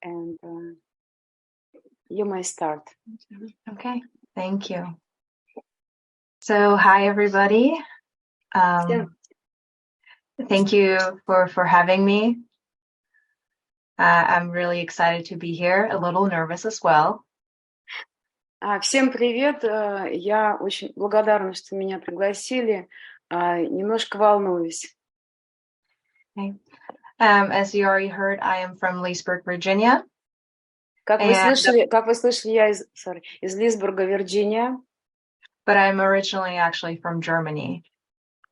and you may start. Okay, thank you. So, hi everybody. Thank you for having me. I'm really excited to be here, a little nervous as well. Всем привет, я очень благодарна, что меня пригласили, немножко волнуюсь. Okay. As you already heard, I am from Lizbурg, Virginia. Как вы слышали, я из Лизбурга, Вирджиния. But I'm originally actually from Germany,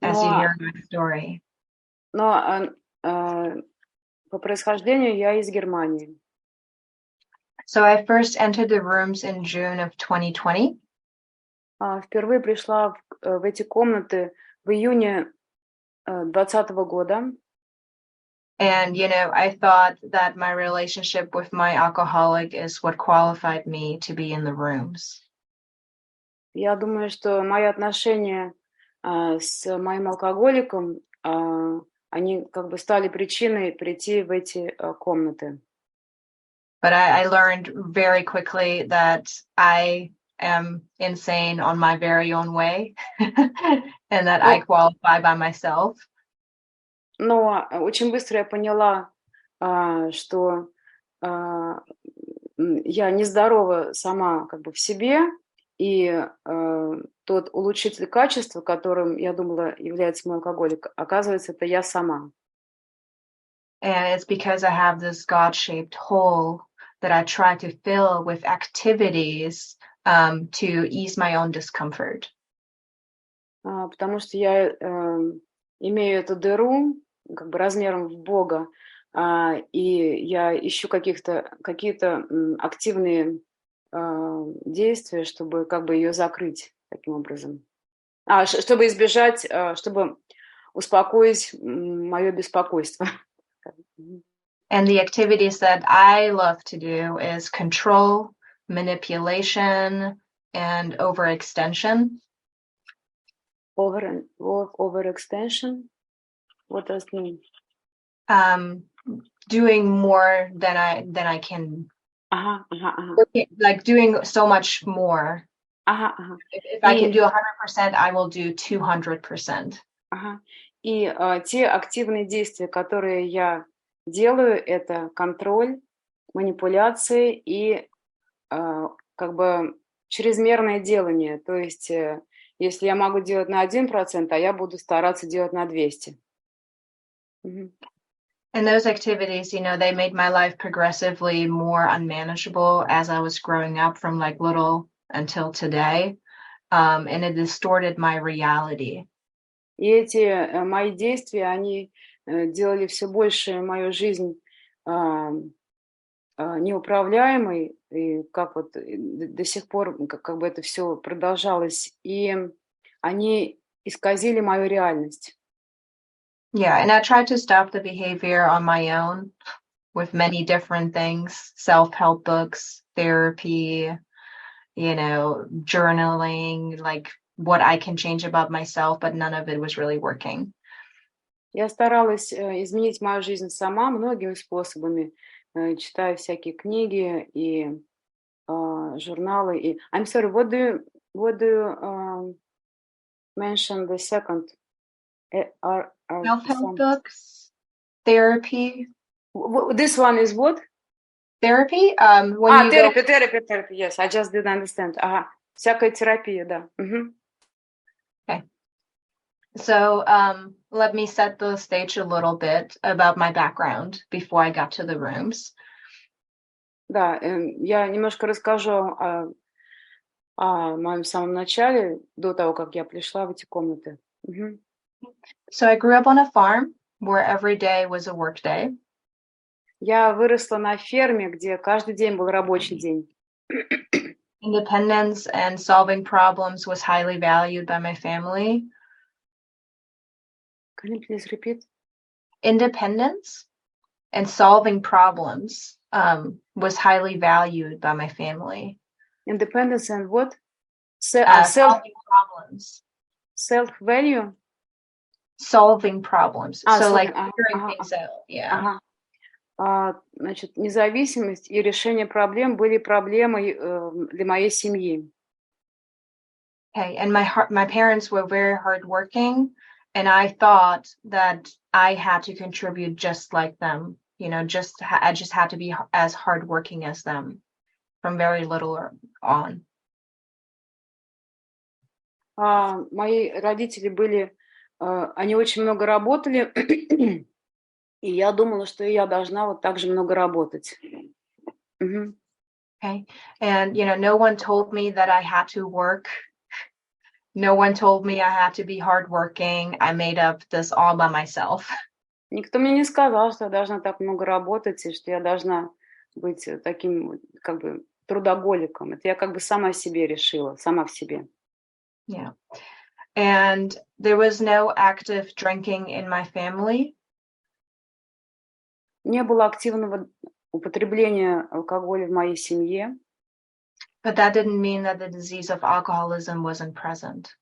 as you hear my story. Но по происхождению я из Германии. So I first entered the rooms in June of 2020. Впервые пришла в эти комнаты в июне 2020 года. And, you know, I thought that my relationship with my alcoholic is what qualified me to be in the rooms. Я думаю, что мои отношения с моим алкоголиком, они как бы стали причиной прийти в эти комнаты. But I learned very quickly that I am insane on my very own way and that I qualify by myself. Но очень быстро я поняла, что я нездорова сама как бы в себе, и тот улучшитель качества, которым, я думала, является мой алкоголик, оказывается, это я сама. And it's because I have this God-shaped hole that I try to fill with activities to ease my own discomfort. Потому что я имею эту дыру, как бы размером в Бога, и я ищу какие-то активные действия, чтобы как бы ее закрыть таким образом. Чтобы избежать, чтобы успокоить мое беспокойство. And the activities that I love to do is control, manipulation, and overextension. Overextension? What does it mean? Doing more than I can. Like doing so much more. If I can do 100%, I will do 200%. И те активные действия, которые я делаю, это контроль, манипуляции и как бы чрезмерное делание. То есть, если я могу делать на 1%, а я буду стараться делать на 200%. And those activities, you know, they made my life progressively more unmanageable as I was growing up from like little until today. And it distorted my reality. И эти мои действия, они делали все больше мою жизнь неуправляемой, и как вот до сих пор как бы это все продолжалось, и они исказили мою реальность. Yeah, and I tried to stop the behavior on my own with many different things, self-help books, therapy, you know, journaling, like what I can change about myself, but none of it was really working. Я старалась изменить мою жизнь сама многими способами, читая всякие книги и журналы. И I'm sorry, what do you mention the second? Self-help books, therapy. This one is what? Therapy? Therapy. Yes, I just didn't understand. Всякая терапия, да. Okay. So let me set the stage a little bit about my background before I got to the rooms. Да, я немножко расскажу о моем самом начале, до того, как я пришла в эти комнаты. So I grew up on a farm where every day was a work day. Я выросла на ферме, где каждый день был рабочий день. Independence and solving problems was highly valued by my family. Can you please repeat? Independence and solving problems was highly valued by my family. Independence and what? Solving problems. Self-value? Solving problems. So like figuring things out. Yeah. Значит, независимость и решение проблем были проблемой для моей семьи. Okay, and my parents were very hardworking, and I thought that I had to contribute just like them. You know, I just had to be as hardworking as them from very little on. Мои родители были, они очень много работали, и я думала, что и я должна вот так же много работать. Мгм. Okay, and you know, no one told me that I had to work. No one told me I had to be hardworking. I made up this all by myself. Никто мне не сказал, что я должна так много работать и что я должна быть таким вот как бы трудоголиком. Это я как бы сама себе решила, сама в себе. Yeah. And there was no active drinking in my family. Не было активного употребления алкоголя в моей семье, But that didn't mean that the disease of alcoholism wasn't present.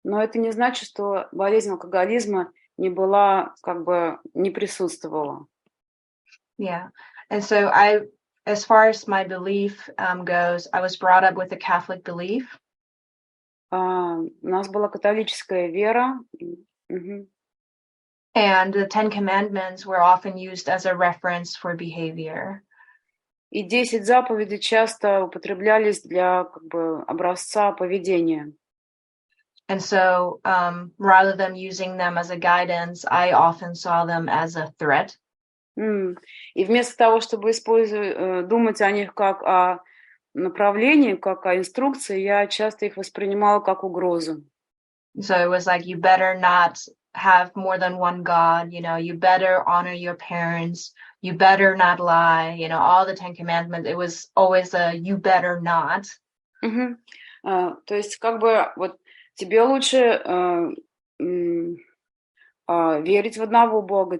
но это не значит, что болезнь алкоголизма не была, как бы не присутствовала. Yeah. And so as far as my belief goes, I was brought up with a Catholic belief. У нас была католическая вера. Мгм. And the 10 Commandments were often used as a reference for behavior. И 10 заповедей часто употреблялись для как бы образца поведения. And so rather than using them as a guidance, I often saw them as a threat. И вместо того, чтобы думать о них как о направлении, как о инструкции, я часто их воспринимала как угрозу. So it was like, you better not have more than one God, you know, you better honor your parents, you better not lie, you know, all the 10 Commandments, it was always a you better not. Мгм. То есть как бы вот тебе лучше верить в одного Бога,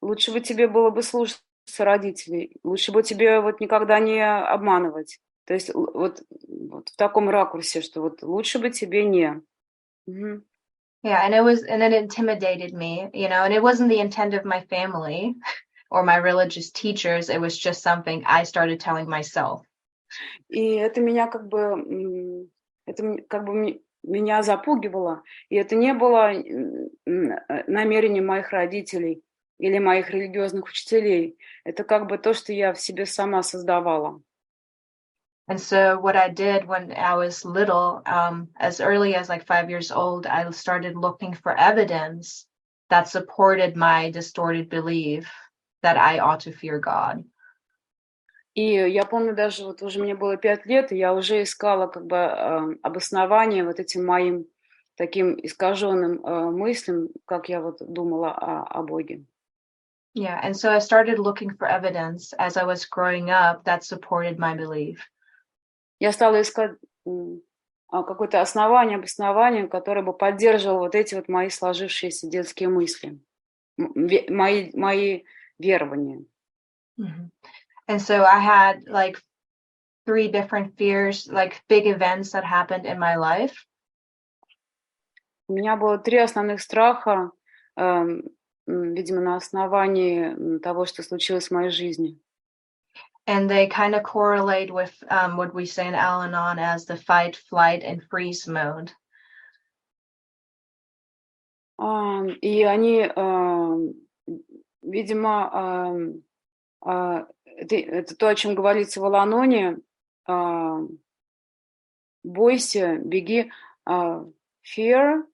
лучше бы тебе было бы слушаться родителей, лучше бы тебе вот никогда не обманывать. То есть вот в таком ракурсе, что вот лучше бы тебе не. Мгм. Yeah, and it intimidated me, you know, and it wasn't the intent of my family or my religious teachers, it was just something I started telling myself. И это меня как бы, меня запугивало, и это не было намерением моих родителей или моих религиозных учителей. Это как бы то, что я в себе сама создавала. And so what I did when I was little, as early as like 5 years old, I started looking for evidence that supported my distorted belief that I ought to fear God. И я помню, даже вот уже мне было 5 лет, и я уже искала как бы обоснование вот этим моим таким искаженным мыслям, как я вот думала о Боге. Yeah, and so I started looking for evidence as I was growing up that supported my belief. Я стала искать какое-то обоснование, которое бы поддерживало вот эти вот мои сложившиеся детские мысли, мои верования. Mm-hmm. And so I had like 3 different fears, like big events that happened in my life. У меня было 3 основных страха, видимо, на основании того, что случилось в моей жизни. And they kind of correlate with what we say in Al-Anon as the fight, flight, and freeze mode. И они, видимо, это то, о чем говорится в Ал-Аноне. Бойся, беги. Fear,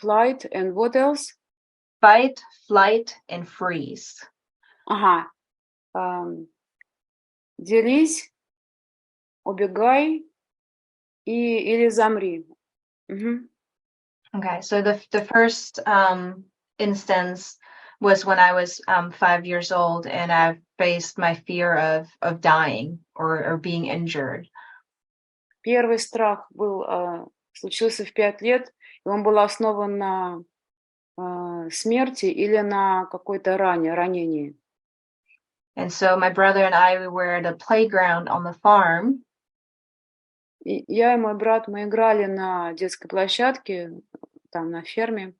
flight, and what else? Fight, flight, and freeze. Ага. Дерись, убегай или замри. Мгм. Okay, so the first instance was when I was 5 years old, and I faced my fear of dying or being injured. Первый страх случился в 5 лет, и он был основан на смерти или на какой-то ранении. And so my brother and I, we were at a playground on the farm. И я и мой брат, мы играли на детской площадке, там на ферме.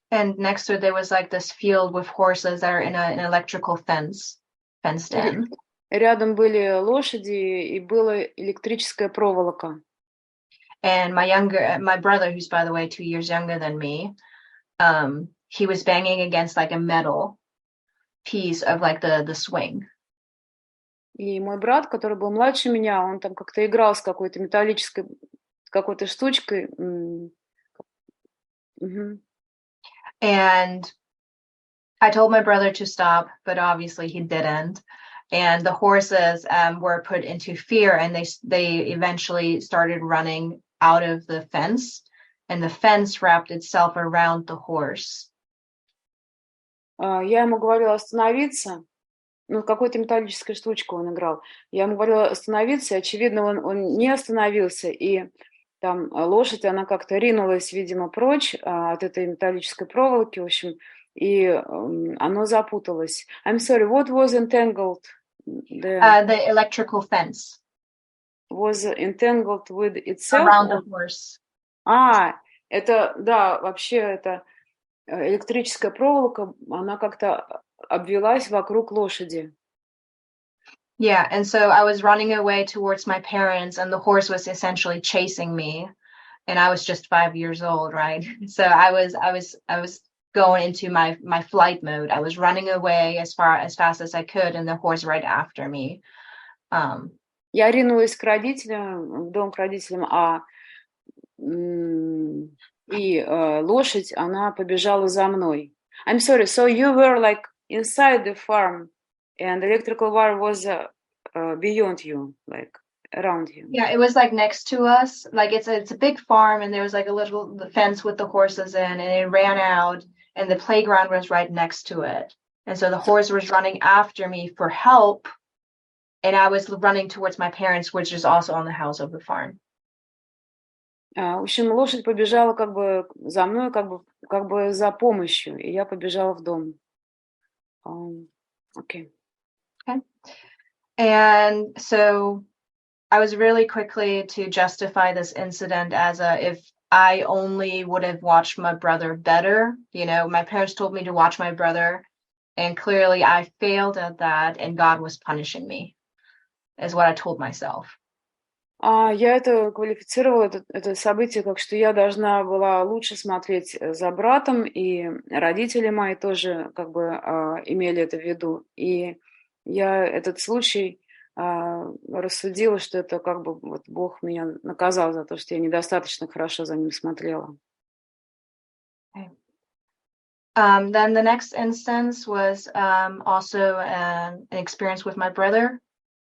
And next to it, there was like this field with horses that are in an electrical fenced in. Рядом были лошади, и была электрическая проволока. And my brother, who's by the way 2 years younger than me, he was banging against like a metal piece of like the swing. И мой брат, который был младше меня, он там как-то играл с какой-то металлической, какой-то штучкой. And I told my brother to stop, but obviously he didn't. And the horses were put into fear, and they eventually started running out of the fence, and the fence wrapped itself around the horse. Я ему говорила остановиться. Ну, какой-то металлической штучкой он играл. Я ему говорила остановиться, и, очевидно, он не остановился, и там лошадь, она как-то ринулась, видимо, прочь от этой металлической проволоки, в общем, и оно запуталось. I'm sorry, what was entangled? The electrical fence. Was entangled with itself? Around the horse. Это, да, вообще, это электрическая проволока, она как-то обвелась вокруг лошади. Yeah, and so I was running away towards my parents, and the horse was essentially chasing me, and I was just 5 years old, right? So I was going into my flight mode. I was running away as fast as I could, and the horse right after me. Я ринулась к родителям, в дом к родителям, и лошадь, она побежала за мной. I'm sorry, so you were like inside the farm, and the electrical wire was beyond you, like around you. Yeah, it was like next to us. Like it's a big farm, and there was like a little fence with the horses in, and it ran out, and the playground was right next to it. And so the horse was running after me for help, and I was running towards my parents, which is also on the house of the farm. В общем, лошадь побежала как бы за мной, как бы за помощью, и я побежала в дом. Okay. And so I was really quickly to justify this incident as if I only would have watched my brother better. You know, my parents told me to watch my brother, and clearly I failed at that, and God was punishing me, is what I told myself. Я это квалифицировала, это событие, как что я должна была лучше смотреть за братом, и родители мои тоже как бы имели это в виду. И я этот случай рассудила, что это как бы вот Бог меня наказал за то, что я недостаточно хорошо за ним смотрела. Okay. Then the next instance was also an experience with my brother,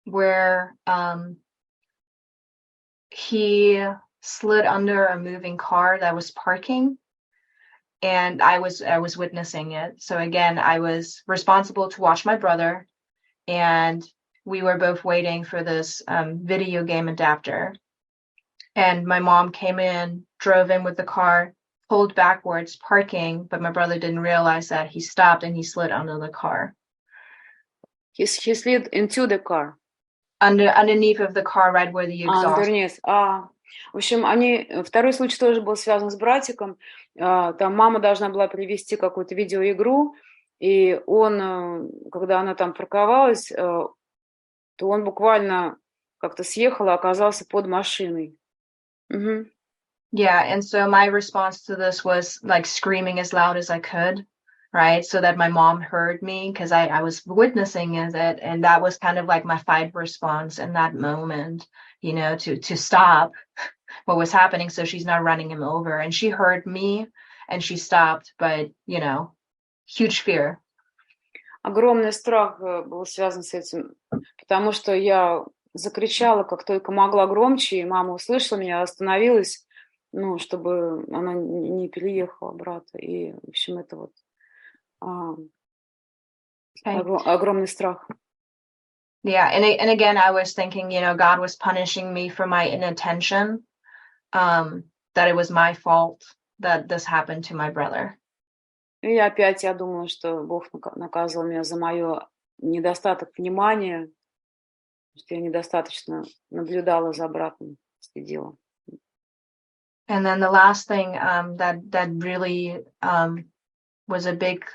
where he slid under a moving car that was parking, and I was witnessing it. So again, I was responsible to watch my brother, and we were both waiting for this video game adapter. And my mom came in, drove in with the car, pulled backwards, parking, but my brother didn't realize that. He stopped and he slid under the car. He slid into the car. Underneath of the car, right where the exhaust. Underneath. В общем, второй случай тоже был связан с братиком. Там мама должна была привезти какую-то видеоигру, и он, когда она там парковалась, то он буквально как-то съехал и оказался под машиной. Yeah, and so my response to this was like screaming as loud as I could, right? So that my mom heard me, because I was witnessing it, and that was kind of like my fight response in that moment, you know, to stop what was happening so she's not running him over. And she heard me and she stopped, but, you know, huge fear. Огромный страх был связан с этим, потому что я закричала, как только могла, громче, и мама услышала меня, остановилась, ну, чтобы она не переехала брата. И, в общем, это вот огромный страх. Yeah, and again, I was thinking, you know, God was punishing me for my inattention, that it was my fault that this happened to my brother. И опять я думала, что Бог наказывал меня за мое недостаток внимания, что я недостаточно наблюдала за братом, следила. And then the last thing that really was a big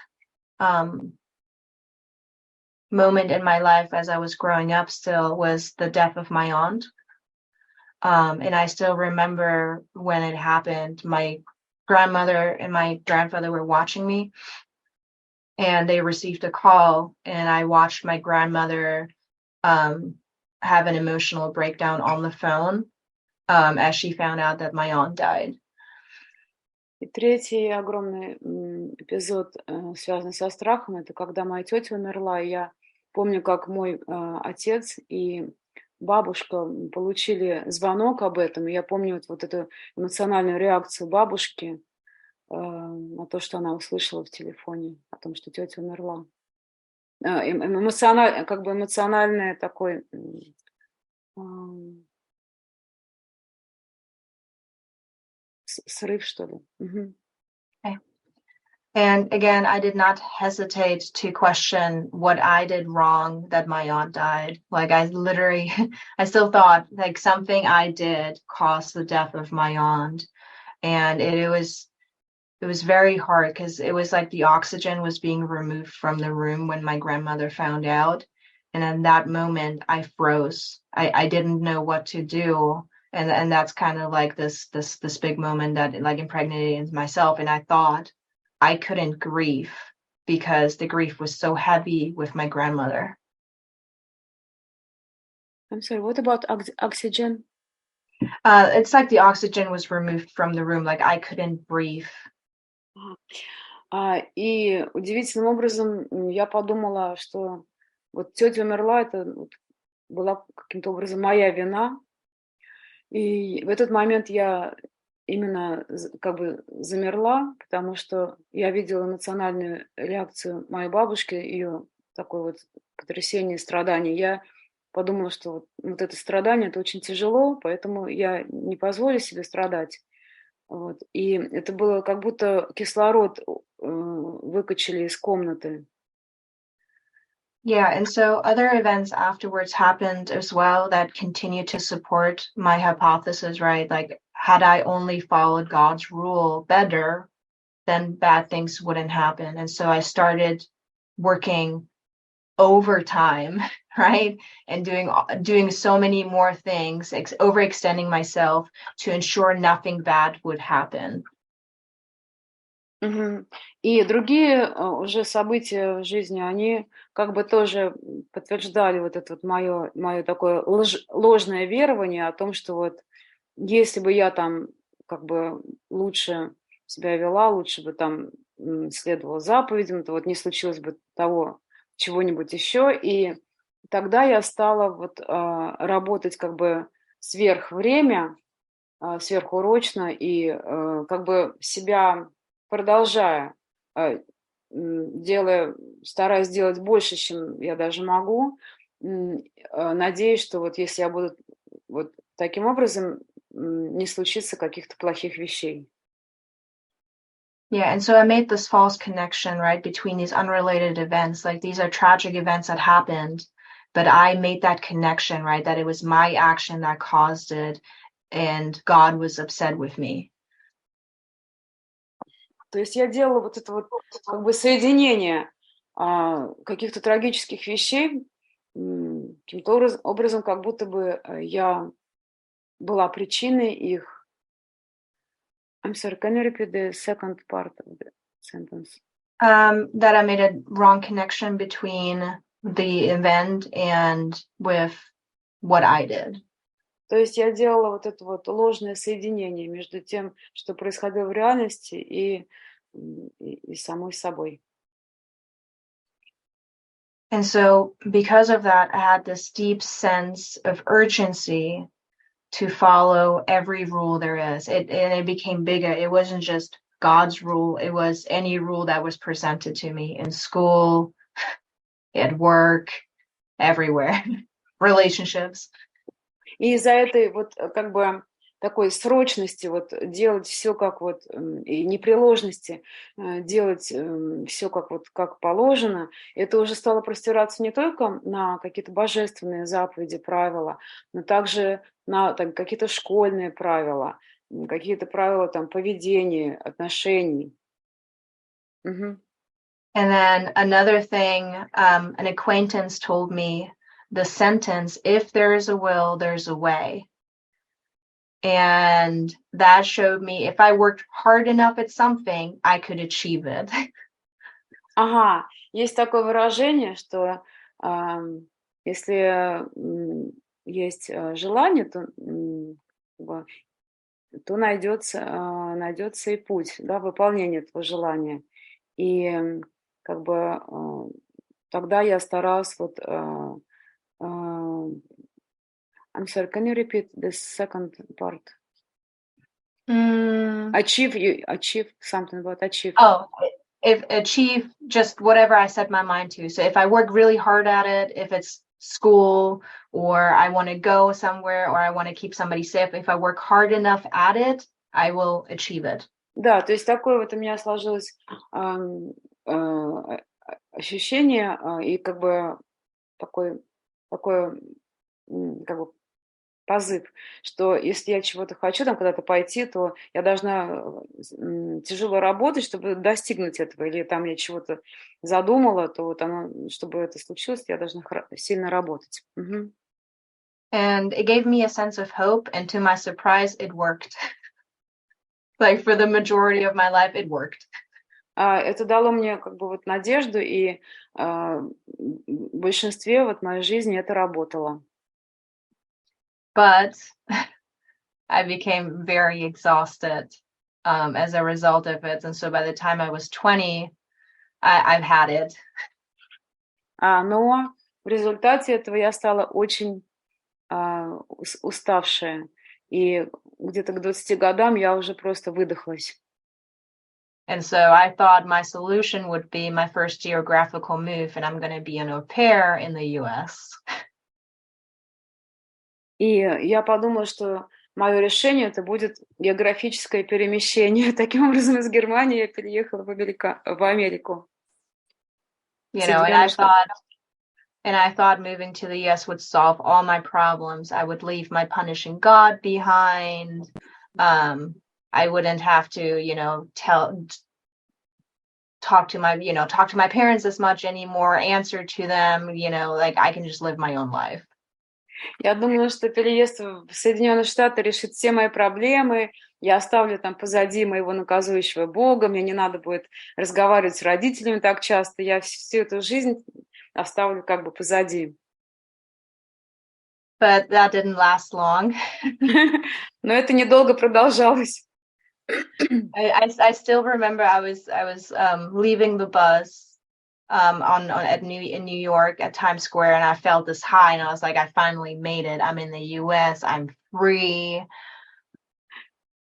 moment in my life as I was growing up still was the death of my aunt. And I still remember when it happened, my grandmother and my grandfather were watching me, and they received a call, and I watched my grandmother have an emotional breakdown on the phone as she found out that my aunt died. И третий огромный эпизод, связанный со страхом, это когда моя тетя умерла. И я помню, как мой отец и бабушка получили звонок об этом. И я помню вот эту эмоциональную реакцию бабушки на то, что она услышала в телефоне, о том, что тетя умерла. Как бы эмоциональный такой срыв, что ли. Okay. And again, I did not hesitate to question what I did wrong that my aunt died. Like I literally, I still thought like something I did caused the death of my aunt. And it was very hard because it was like the oxygen was being removed from the room when my grandmother found out. And in that moment, I froze. I didn't know what to do. And that's kind of like this big moment that like impregnated myself. And I thought I couldn't grieve because the grief was so heavy with my grandmother. I'm sorry, what about oxygen? It's like the oxygen was removed from the room, like I couldn't breathe. И удивительным образом я подумала, что вот тетя умерла, это была каким-то образом моя вина. И в этот момент я именно как бы замерла, потому что я видела эмоциональную реакцию моей бабушки, ее такое вот потрясение, страдание. Я подумала, что вот это страдание, это очень тяжело, поэтому я не позволю себе страдать. Вот. И это было как будто кислород выкачали из комнаты. Yeah, and so other events afterwards happened as well that continue to support my hypothesis, right? Like, had I only followed God's rule better, then bad things wouldn't happen. And so I started working overtime, right? And doing so many more things, overextending myself to ensure nothing bad would happen. И другие уже события в жизни, они как бы тоже подтверждали вот это вот мое такое ложное верование о том, что вот если бы я там как бы лучше себя вела, лучше бы там следовала заповедям, то вот не случилось бы того чего-нибудь еще. И тогда я стала вот работать как бы сверхвремя, сверхурочно и как бы себя продолжая, стараясь делать больше, чем я даже могу, надеюсь, что вот если я буду вот таким образом, не случится каких-то плохих вещей. Yeah, and so I made this false connection, right, between these unrelated events. Like these are tragic events that happened, but I made that connection, right, that it was my action that caused it, and God was upset with me. То есть я делала вот это вот как бы соединение каких-то трагических вещей, каким-то образом, как будто бы я была причиной их. I'm sorry, can you repeat the second part of the sentence? That I made a wrong connection between the event and with what I did. То есть я делала вот это вот ложное соединение между тем, что происходило в реальности, и самой собой. And so because of that, I had this deep sense of urgency to follow every rule there is. And it became bigger. It wasn't just God's rule. It was any rule that was presented to me in school, at work, everywhere, relationships. И из-за этой вот как бы такой срочности вот делать все как вот и непреложности делать все как положено, это уже стало простираться не только на какие-то божественные заповеди, правила, но также на какие-то школьные правила, какие-то правила там поведения, отношений. Мгм. And then another thing, an acquaintance told me the sentence, if there's a will, there's a way. And that showed me if I worked hard enough at something, I could achieve it. Ага, есть такое выражение, что если есть желание, то, как бы, то найдется и путь, да, выполнения этого желания. И как бы тогда я старалась вот I'm sorry, can you repeat the second part? Achieve something about achieve. Oh, if achieve just whatever I set my mind to. So if I work really hard at it, if it's school or I want to go somewhere or I want to keep somebody safe, if I work hard enough at it, I will achieve it. Да, то есть такое вот у меня сложилось ощущение и как бы такой как бы позыв, что если я чего-то хочу там куда-то пойти, то я должна тяжело работать, чтобы достигнуть этого. Или там я чего-то задумала, то вот оно, чтобы это случилось, я должна сильно работать. Мгм. And it gave me a sense of hope, and to my surprise, it worked. Like for the majority of my life, it worked. Это дало мне как бы вот надежду, и в большинстве вот моей жизни это работало. But I became very exhausted as a result of it. And so by the time I was 20, I've had it. Но в результате этого я стала очень уставшая. И где-то к 20 годам я уже просто выдохлась. And so I thought my solution would be my first geographical move, and I'm going to be an au pair in the US. И я подумала, что мое решение это будет географическое перемещение. Таким образом, из Германии я переехала в Америку. You know, and I thought moving to the US would solve all my problems. I would leave my punishing God behind. I wouldn't have to, talk to my parents as much anymore, answer to them, like I can just live my own life. Я думала, что переезд в Соединенные Штаты решит все мои проблемы. Я оставлю там позади моего наказующего Бога. Мне не надо будет разговаривать с родителями так часто. Я всю эту жизнь оставлю как бы позади. But that didn't last long. Но это недолго продолжалось. I still remember I was leaving the bus in New York at Times Square, and I felt this high, and I was like, I finally made it. I'm in the US. I'm free.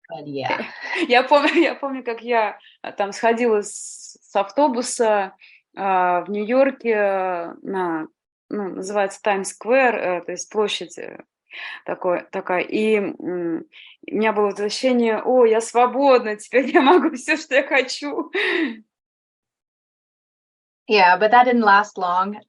But yeah. Я помню, как я там сходила с автобуса в Нью-Йорке называется Таймс-сквер, то есть площадь такая. И у меня было вот ощущение, я свободна, теперь я могу все, что я хочу. Yeah, but that didn't last long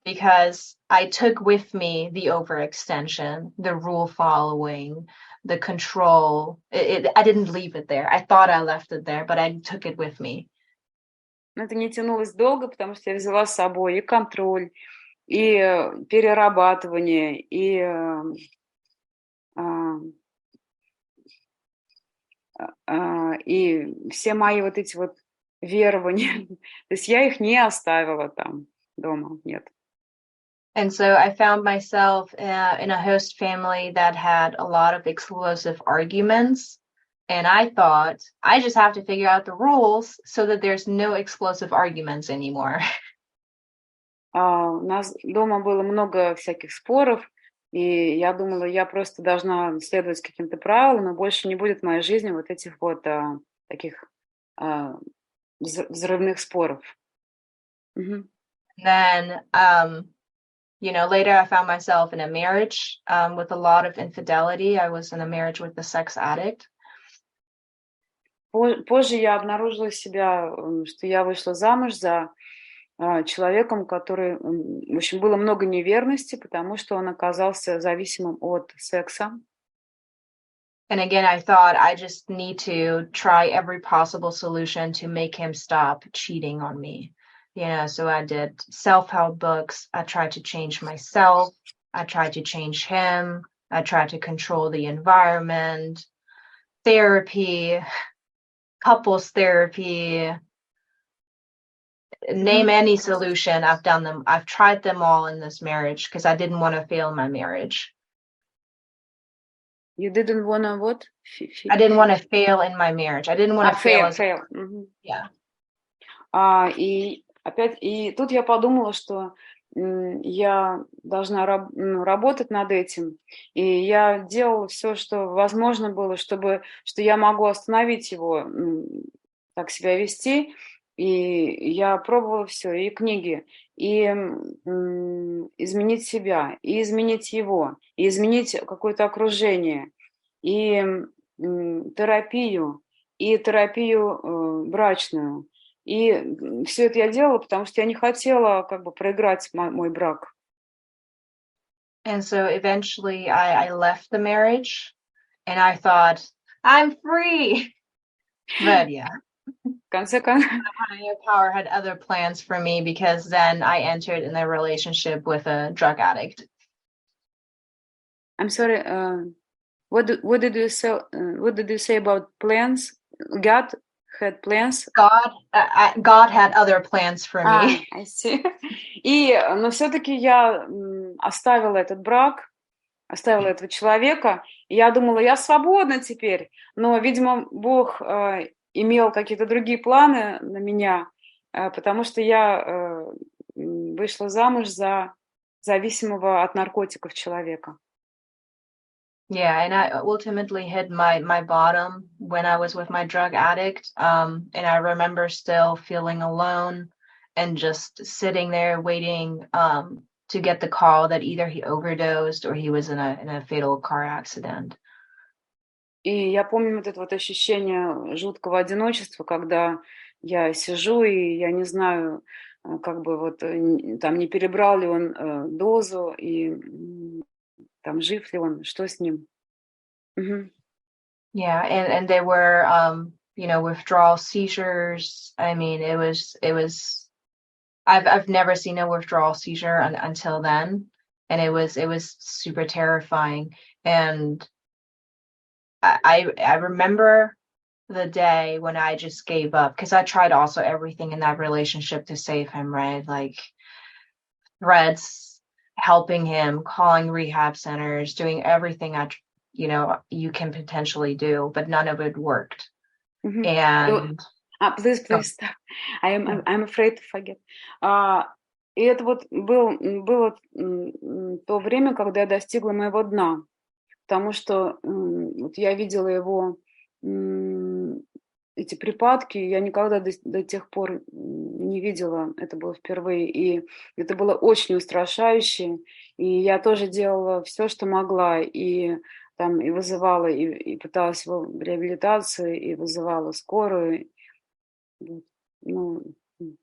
because I took with me the overextension, the rule following, the control. I didn't leave it there. I thought I left it there, but I took it with me. Но это не тянулось долго, потому что я взяла с собой и контроль, и перерабатывание, и все мои вот эти вот верования. То есть я их не оставила там дома, нет. And so I found myself in a host family that had a lot of explosive arguments. And I thought, I just have to figure out the rules so that there's no explosive arguments anymore. У нас дома было много всяких споров, и я думала, я просто должна следовать каким-то правилам, и больше не будет в моей жизни вот этих вот таких взрывных споров. Then, later I found myself in a marriage with a lot of infidelity. I was in a marriage with a sex addict. Позже я обнаружила себя, что я вышла замуж за человеком, который, в общем, было много неверности, потому что он оказался зависимым от секса. And again, I thought I just need to try every possible solution to make him stop cheating on me. So I did self-help books. I tried to change myself. I tried to change him. I tried to control the environment, therapy, couples therapy, name any solution. I've done them. I've tried them all in this marriage because I didn't want to fail my marriage. You didn't wanna what? I didn't want to fail in my marriage. I didn't want to fail. Fail. Yeah. И опять, и тут я подумала, что я должна работать над этим, и я делала все, что возможно было, что я могу остановить его так себя вести, и я пробовала все, и книги, и изменить себя, и изменить его, и изменить какое-то окружение, и терапию брачную. И все это я делала, потому что я не хотела как бы проиграть мой брак. And so eventually I left the marriage and I thought, I'm free. But yeah. В конце концов. Higher power had other plans for me because then I entered in a relationship with a drug addict. I'm sorry. What did you say about plans? God had plans. God had other plans for me. I see. Но все-таки я оставила этот брак, оставила этого человека. И я думала, я свободна теперь. Но, видимо, Бог имел какие-то другие планы на меня, потому что я вышла замуж за зависимого от наркотиков человека. Yeah, and I ultimately hit my bottom when I was with my drug addict. And I remember still feeling alone and just sitting there waiting to get the call that either he overdosed or he was in a fatal car accident. И я помню вот это вот ощущение жуткого одиночества, когда я сижу, и я не знаю, как бы вот там не перебрал ли он дозу, и там жив ли он, что с ним. Yeah, and they were withdrawal seizures. I mean, it was I've never seen a withdrawal seizure until then, and it was super terrifying. And I remember the day when I just gave up because I tried also everything in that relationship to save him, right? Like threats, helping him, calling rehab centers, doing everything you can potentially do, but none of it worked. And please stop. I'm afraid to forget. И это вот было то время, когда я достигла моего дна, потому что вот я видела его эти припадки, я никогда до тех пор не видела, это было впервые, и это было очень устрашающе, и я тоже делала все, что могла, и там и вызывала, и пыталась его в реабилитацию, и вызывала скорую, ну,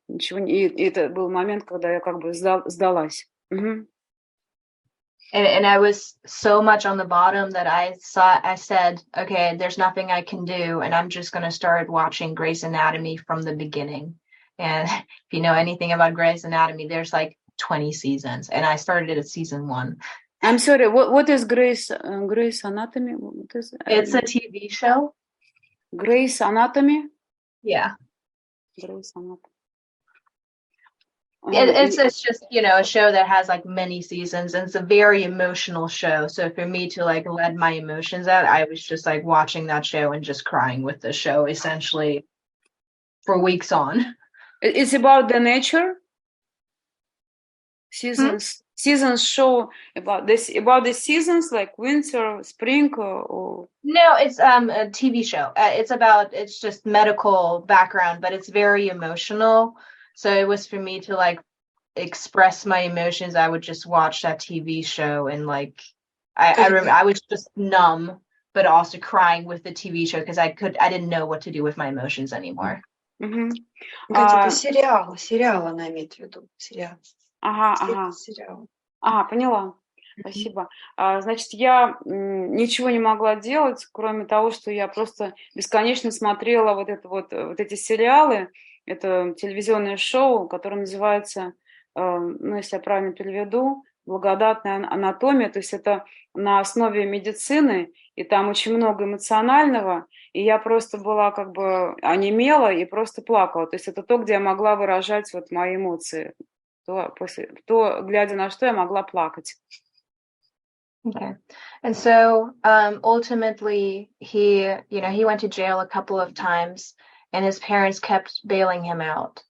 ничего не... И это был момент, когда я как бы сдалась. And I was so much on the bottom that I said, okay, there's nothing I can do, and I'm just going to start watching Grey's Anatomy from the beginning. And if you know anything about Grey's Anatomy, there's like 20 seasons, and I started at season 1. I'm sorry, what is Grey's Anatomy? What is, it's a TV show. Grey's Anatomy? Yeah. Grey's Anatomy. It's just, a show that has like many seasons, and it's a very emotional show. So for me to like let my emotions out, I was just like watching that show and just crying with the show essentially for weeks on. It's about the nature. Seasons show about the seasons like winter, spring, or no, it's a TV show. It's just medical background, but it's very emotional. So it was for me to like express my emotions. I would just watch that TV show, and like I remember I was just numb, but also crying with the TV show because I didn't know what to do with my emotions anymore. Это сериал она имеет в виду, сериал. Ага. Поняла. Спасибо. Значит, я ничего не могла делать, кроме того, что я просто бесконечно смотрела вот эти сериалы. Это телевизионное шоу, которое называется, ну, если я правильно переведу, «Благодатная анатомия». То есть это на основе медицины, и там очень много эмоционального. И я просто была как бы онемела и просто плакала. То есть это то, где я могла выражать вот мои эмоции. Глядя на что я могла плакать. Okay. And so ultimately he went to jail a couple of times and his parents kept bailing him out.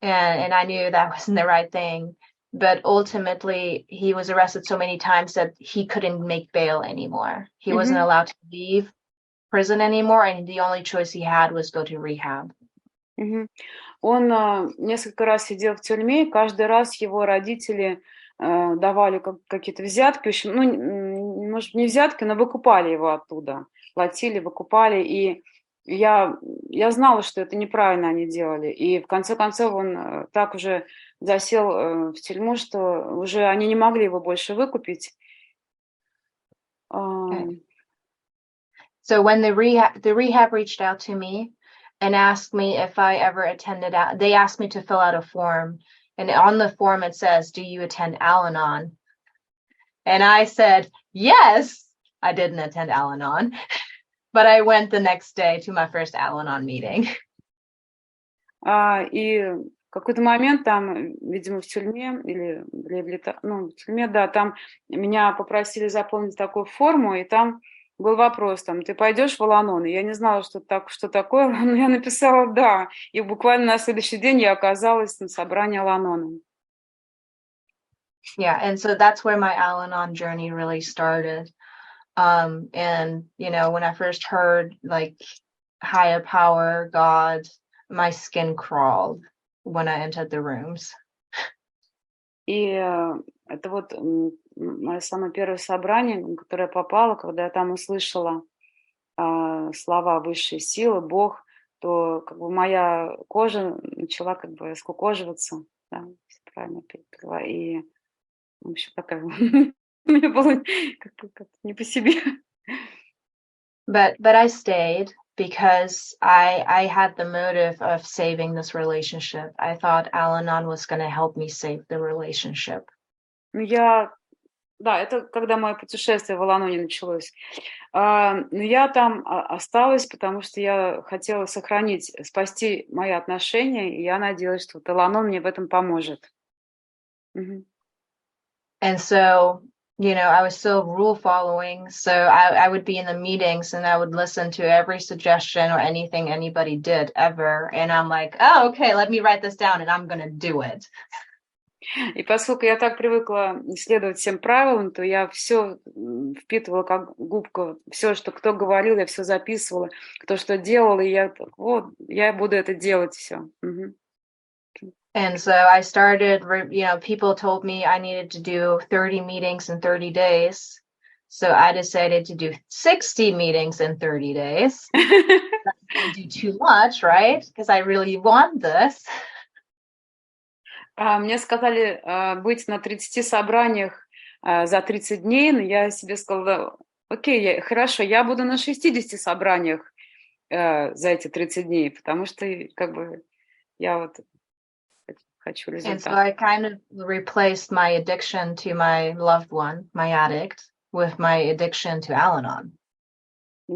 And I knew that wasn't the right thing. But ultimately he was arrested so many times that he couldn't make bail anymore. He wasn't allowed to leave prison anymore, and the only choice he had was go to rehab. Он несколько раз сидел в тюрьме, и каждый раз его родители давали какие-то взятки, в общем, ну, может, не взятки, но выкупали его оттуда, платили, выкупали, и я знала, что это неправильно они делали, и в конце концов он так уже засел в тюрьму, что уже они не могли его больше выкупить. Okay. So when the rehab reached out to me and asked me if I ever attended, they asked me to fill out a form. And on the form, it says, do you attend Al-Anon? And I said, yes, I didn't attend Al-Anon, but I went the next day to my first Al-Anon meeting. И в какой-то момент там, видимо, в тюрьме или в тюрьме, да, там меня попросили заполнить такую форму, и там был вопрос, там, ты пойдешь в Ал-Анон? И я не знала, что такое, но я написала «да». И буквально на следующий день я оказалась на собрании Ал-Анона. Yeah, and so that's where my Al-Anon journey really started. And, when I first heard, like, higher power, God, my skin crawled when I entered the rooms. И это вот мое самое первое собрание, на которое я попала, когда я там услышала слова высшей силы, Бог, то как бы моя кожа начала как бы скукоживаться, да, если правильно перевела, и, в общем, такая мне было как-то не по себе. But I stayed because I had the motive of saving this relationship. I thought Al-Anon was going to help me save the relationship. Да, это когда мое путешествие в Ал-Аноне началось. Но я там осталась, потому что я хотела спасти мои отношения, и я надеялась, что вот Ал-Анон мне в этом поможет. And so, I was still rule following. So I would be in the meetings and I would listen to every suggestion or anything anybody did ever. And I'm like, oh, okay, let me write this down and I'm going to do it. И поскольку я так привыкла следовать всем правилам, то я все впитывала как губка, все, что кто говорил, я все записывала, кто что делал, и я буду это делать все. And so I started, people told me I needed to do 30 meetings in 30 days. So I decided to do 60 meetings in 30 days. I do too much, right? Because I really want this. Мне сказали быть на 30 собраниях за 30 дней, но я себе сказала, окей, хорошо, я буду на 60 собраниях за эти 30 дней, потому что как бы я вот хочу результат. And so I kind of replaced my addiction to my loved one, my addict, with my addiction to Al-Anon.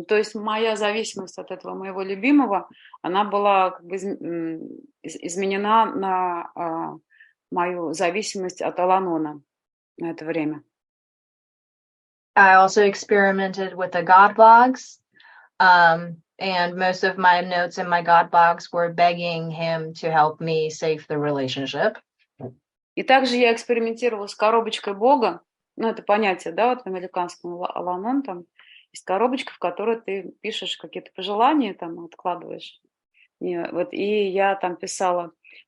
То есть моя зависимость от этого моего любимого, она была как бы изменена на мою зависимость от Ал-Анона на это время. I also experimented with the God blogs, and most of my notes in my God blogs were begging him to help me save the relationship. И также я экспериментировала с коробочкой Бога, ну это понятие, да, вот в американском Ал-Анон там есть коробочка, в которой ты пишешь какие-то пожелания, там откладываешь. И я там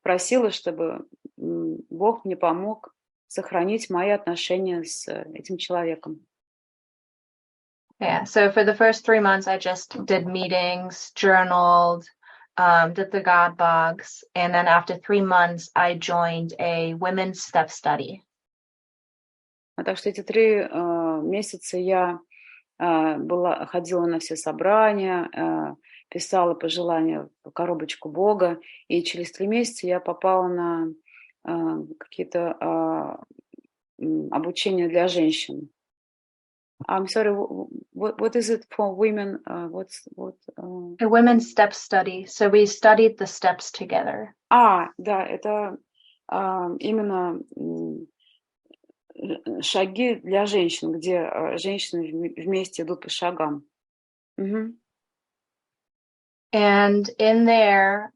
просила, чтобы Бог мне помог сохранить мои отношения с этим человеком. Yeah, so for the first 3 months, I just did meetings, journaled, did the God blogs, and then after 3 months, I joined a women's step study. Так что эти 3 месяца я ходила на все собрания, писала пожелания в коробочку Бога, и через 3 месяца я попала на какие-то обучения для женщин. I'm sorry, what is it for women? A women's step study. So we studied the steps together. Да, это именно шаги для женщин, где женщины вместе идут по шагам. Мгм. And in there,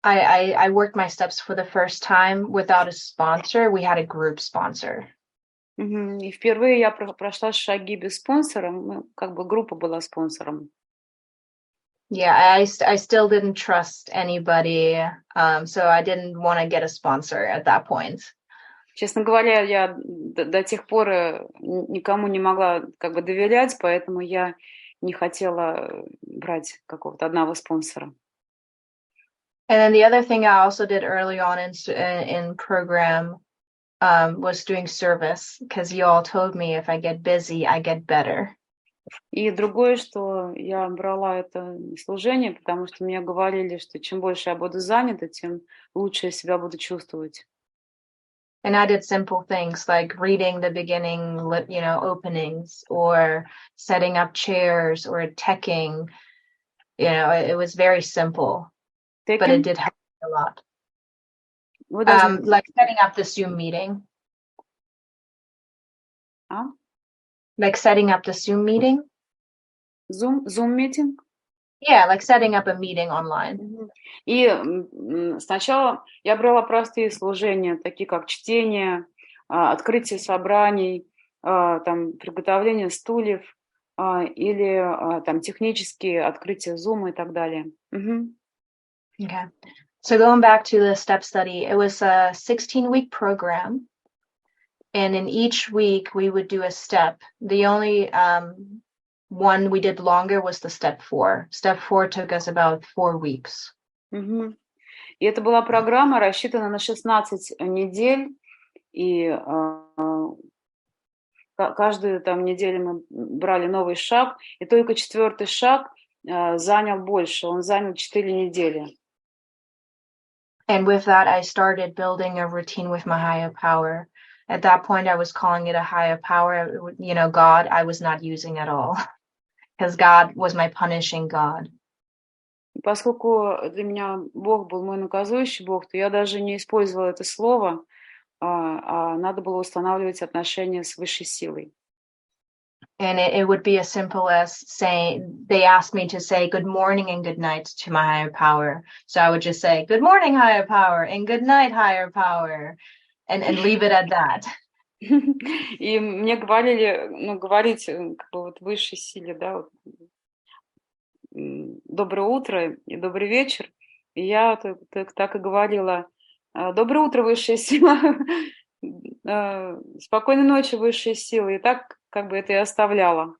I worked my steps for the first time without a sponsor. We had a group sponsor. Мгм. И впервые я прошла шаги без спонсора, как бы группа была спонсором. Yeah, I still didn't trust anybody, so I didn't want to get a sponsor at that point. Честно говоря, я до тех пор никому не могла как бы доверять, поэтому я не хотела брать какого-то одного спонсора. And then the other thing I also did early on in program was doing service, because you all told me if I get busy, I get better. И другое, что я брала это служение, потому что мне говорили, что чем больше я буду занята, тем лучше я себя буду чувствовать. And I did simple things like reading the beginning, openings, or setting up chairs, or teching. It was very simple, but it did help me a lot. Like setting up the Zoom meeting. Like setting up the Zoom meeting. Zoom meeting? Yeah, like setting up a meeting online. И сначала я брала простые служения, такие как чтение, открытие собраний, там, приготовление стульев или там технические открытия Zoom и так далее. Okay. So going back to the step study, it was a 16-week program. And in each week, we would do a step. The only one we did longer was the step 4. Step 4 took us about 4 weeks. И это была программа, рассчитана на 16 недель. И каждую там неделю мы брали новый шаг. И только 4-й шаг занял больше. Он занял 4 недели. And with that, I started building a routine with my higher power. At that point, I was calling it a higher power. God, I was not using at all. Because God was my punishing God. Поскольку для меня Бог был мой наказующий Бог, то я даже не использовала это слово, а надо было устанавливать отношения с высшей силой. And it would be as simple as saying, they asked me to say good morning and good night to my higher power. So I would just say, good morning, higher power, and good night, higher power, and leave it at that. И мне говорили, говорить как бы вот высшей силе, да, вот, доброе утро и добрый вечер. И я так и говорила, доброе утро, высшая сила, спокойной ночи, высшая сила. И так как бы это и оставляла.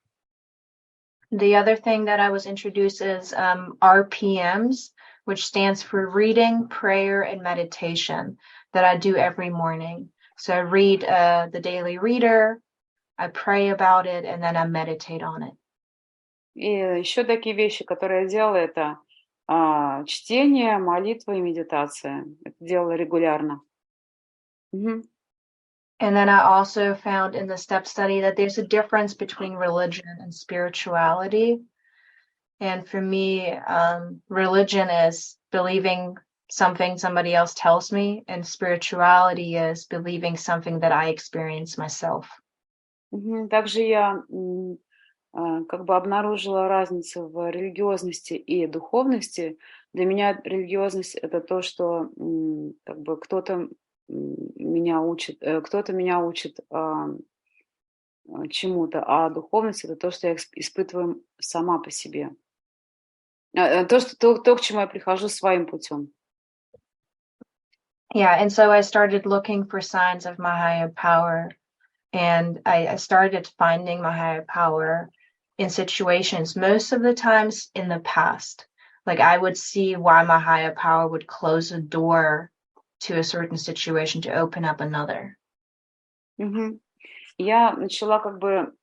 The other thing that I was introduced is RPMs, which stands for reading, prayer, and meditation, that I do every morning. So I read the Daily Reader, I pray about it, and then I meditate on it. И еще такие вещи, которые я делала, это чтение, молитва и медитация. Это делала регулярно. And then I also found in the step study that there's a difference between religion and spirituality. And for me, religion is believing something somebody else tells me, and spirituality is believing something that I experience myself. Также я как бы обнаружила разницу в религиозности и духовности. Для меня религиозность — это то, что как бы кто-то меня учит чему-то, а духовность — это то, что я испытываю сама по себе. То, к чему я прихожу своим путем. Yeah, and so I started looking for signs of my higher power, and I started finding my higher power in situations, most of the times in the past. Like I would see why my higher power would close a door to a certain situation to open up another. Мгм. Я начала как бы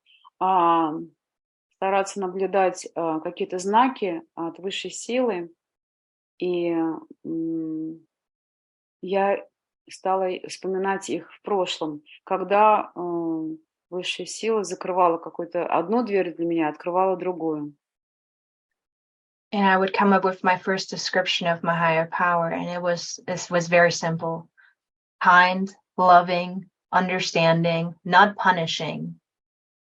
стараться наблюдать какие-то знаки от высшей силы, и я стала вспоминать их в прошлом, когда высшая сила закрывала какую-то одну дверь для меня, открывала другую. And I would come up with my first description of my higher power, and it was very simple: kind, loving, understanding, not punishing,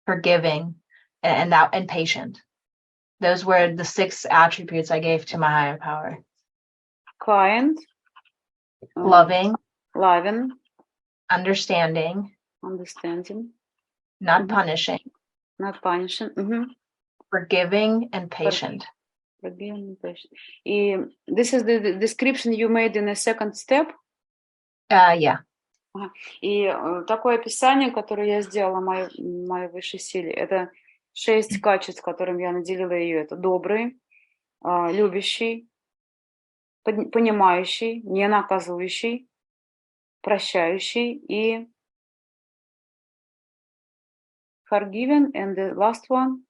forgiving, and patient. Those were the 6 attributes I gave to my higher power. Kind, Loving, loving, understanding, understanding, not Mhm. punishing, not punishing, forgiving, and patient. forgiving and patient. И this is the description you made in a second step. Yeah. И такое описание, которое я сделала моей высшей силе, это 6 качеств, которым я наделила ее. Это добрый, любящий, понимающий, не наказующий, прощающий и forgiving, and the last one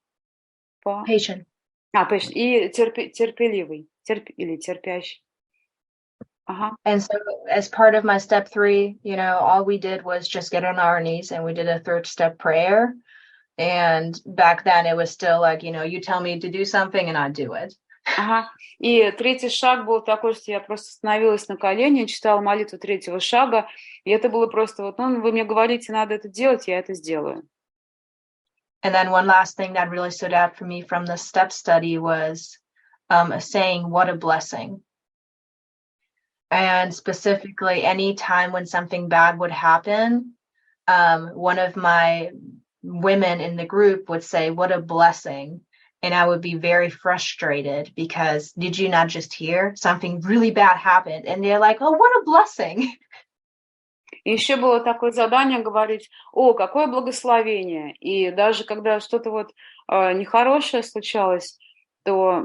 Patient. и терпеливый, или терпящий. Ага. And so as part of my step 3, all we did was just get on our knees and we did a 3rd step prayer. And back then it was still like, you tell me to do something and I do it. Ага. И 3-й шаг был такой, что я просто становилась на колени, читала молитву 3-го шага, и это было просто вот, вы мне говорите, надо это делать, я это сделаю. And then one last thing that really stood out for me from the step study was saying, what a blessing. And specifically, any time when something bad would happen, one of my women in the group would say, what a blessing. And I would be very frustrated because did you not just hear something really bad happened? And they're like, oh, what a blessing. И еще было такое задание говорить, какое благословение. И даже когда что-то вот нехорошее случалось, то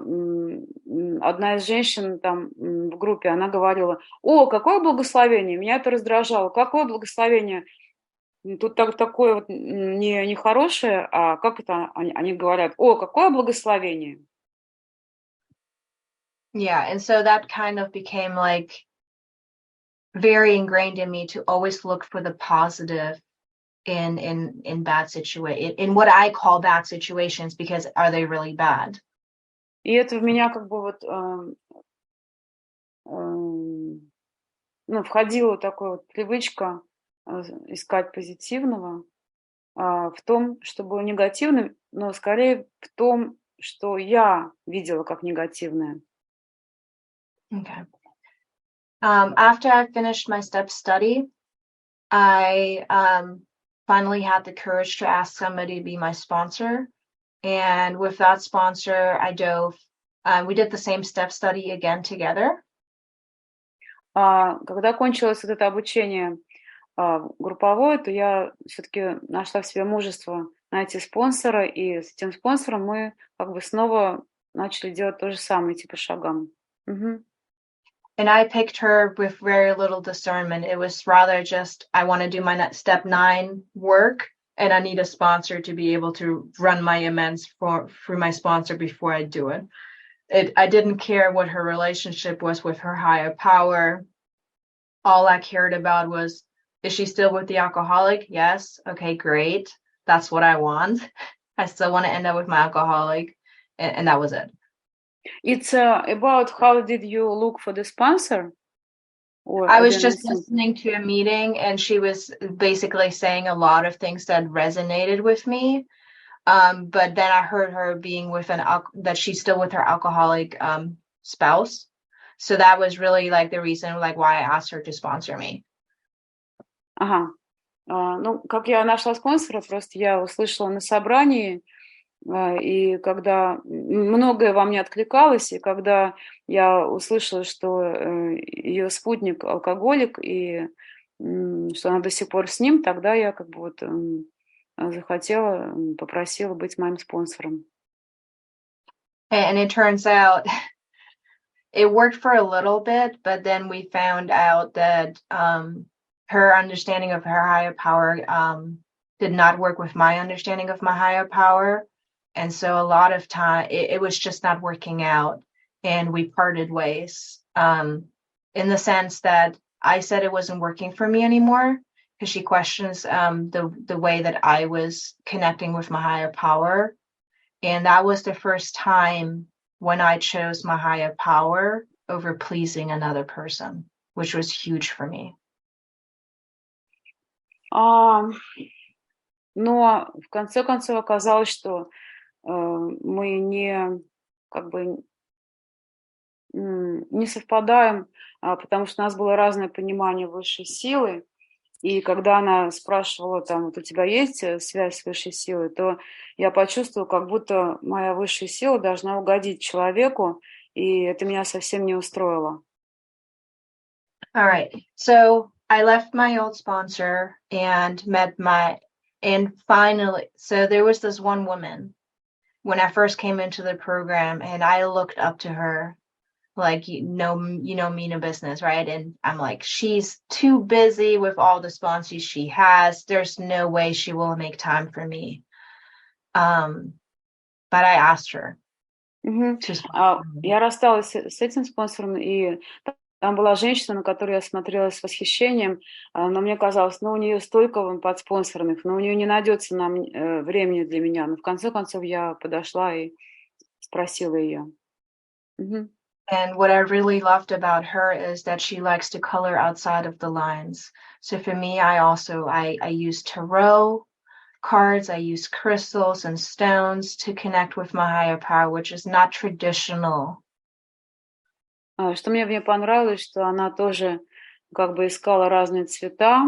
одна из женщин там в группе, она говорила, какое благословение, меня это раздражало, какое благословение. Тут такое вот нехорошее, а как это они говорят, какое благословение. Yeah, and so that kind of became like very ingrained in me to always look for the positive in bad situation, in what I call bad situations, because are they really bad? И это в меня как бы вот входила такая вот привычка искать позитивного в том, что было негативным, но скорее в том, что я видела как негативное. Okay. After I finished my step study, I finally had the courage to ask somebody to be my sponsor. And with that sponsor, I dove. We did the same step study again together. Когда кончилось вот это обучение групповое, то я все-таки нашла в себе мужество найти спонсора, и с этим спонсором мы как бы снова начали делать то же самое, идти по шагам. And I picked her with very little discernment. It was rather just, I want to do my step 9 work, and I need a sponsor to be able to run my amends through my sponsor before I do it. I didn't care what her relationship was with her higher power. All I cared about was, is she still with the alcoholic? Yes. Okay, great. That's what I want. I still want to end up with my alcoholic. And that was it. It's about how did you look for the sponsor? I was just listening to a meeting, and she was basically saying a lot of things that resonated with me. But then I heard her being with that she's still with her alcoholic spouse. So that was really like the reason like why I asked her to sponsor me. Ага. Как я нашла спонсора, просто я услышала на собрании, и когда многое во мне откликалось, и когда я услышала, что ее спутник алкоголик, и что она до сих пор с ним, тогда я как бы вот захотела, попросила быть моим спонсором. And it turns out it worked for a little bit, but then we found out that her understanding of her higher power did not work with my understanding of my higher power. And so a lot of time it was just not working out, and we parted ways in the sense that I said it wasn't working for me anymore because she questions the way that I was connecting with my higher power. And that was the first time when I chose my higher power over pleasing another person, which was huge for me. Но в конце концов оказалось, что мы не совпадаем, потому что у нас было разное понимание высшей силы. И когда она спрашивала, там, вот у тебя есть связь с высшей силой, то я почувствовала, как будто моя высшая сила должна угодить человеку, и это меня совсем не устроило. All right. So I left my old sponsor and finally, so there was this one woman when I first came into the program, and I looked up to her like, you know me in business, right? And I'm like, she's too busy with all the sponsors she has. There's no way she will make time for me. But I asked her. Я рассталась с этим спонсором, и там была женщина, на которую я смотрела с восхищением, но мне казалось, у нее столько подспонсорных, но у нее не найдется времени для меня. Но в конце концов я подошла и спросила ее. And what I really loved about her is that she likes to color outside of the lines. So for me, I use tarot cards, I use crystals and stones to connect with my higher power, which is not traditional. Что мне в ней понравилось, что она тоже как бы искала разные цвета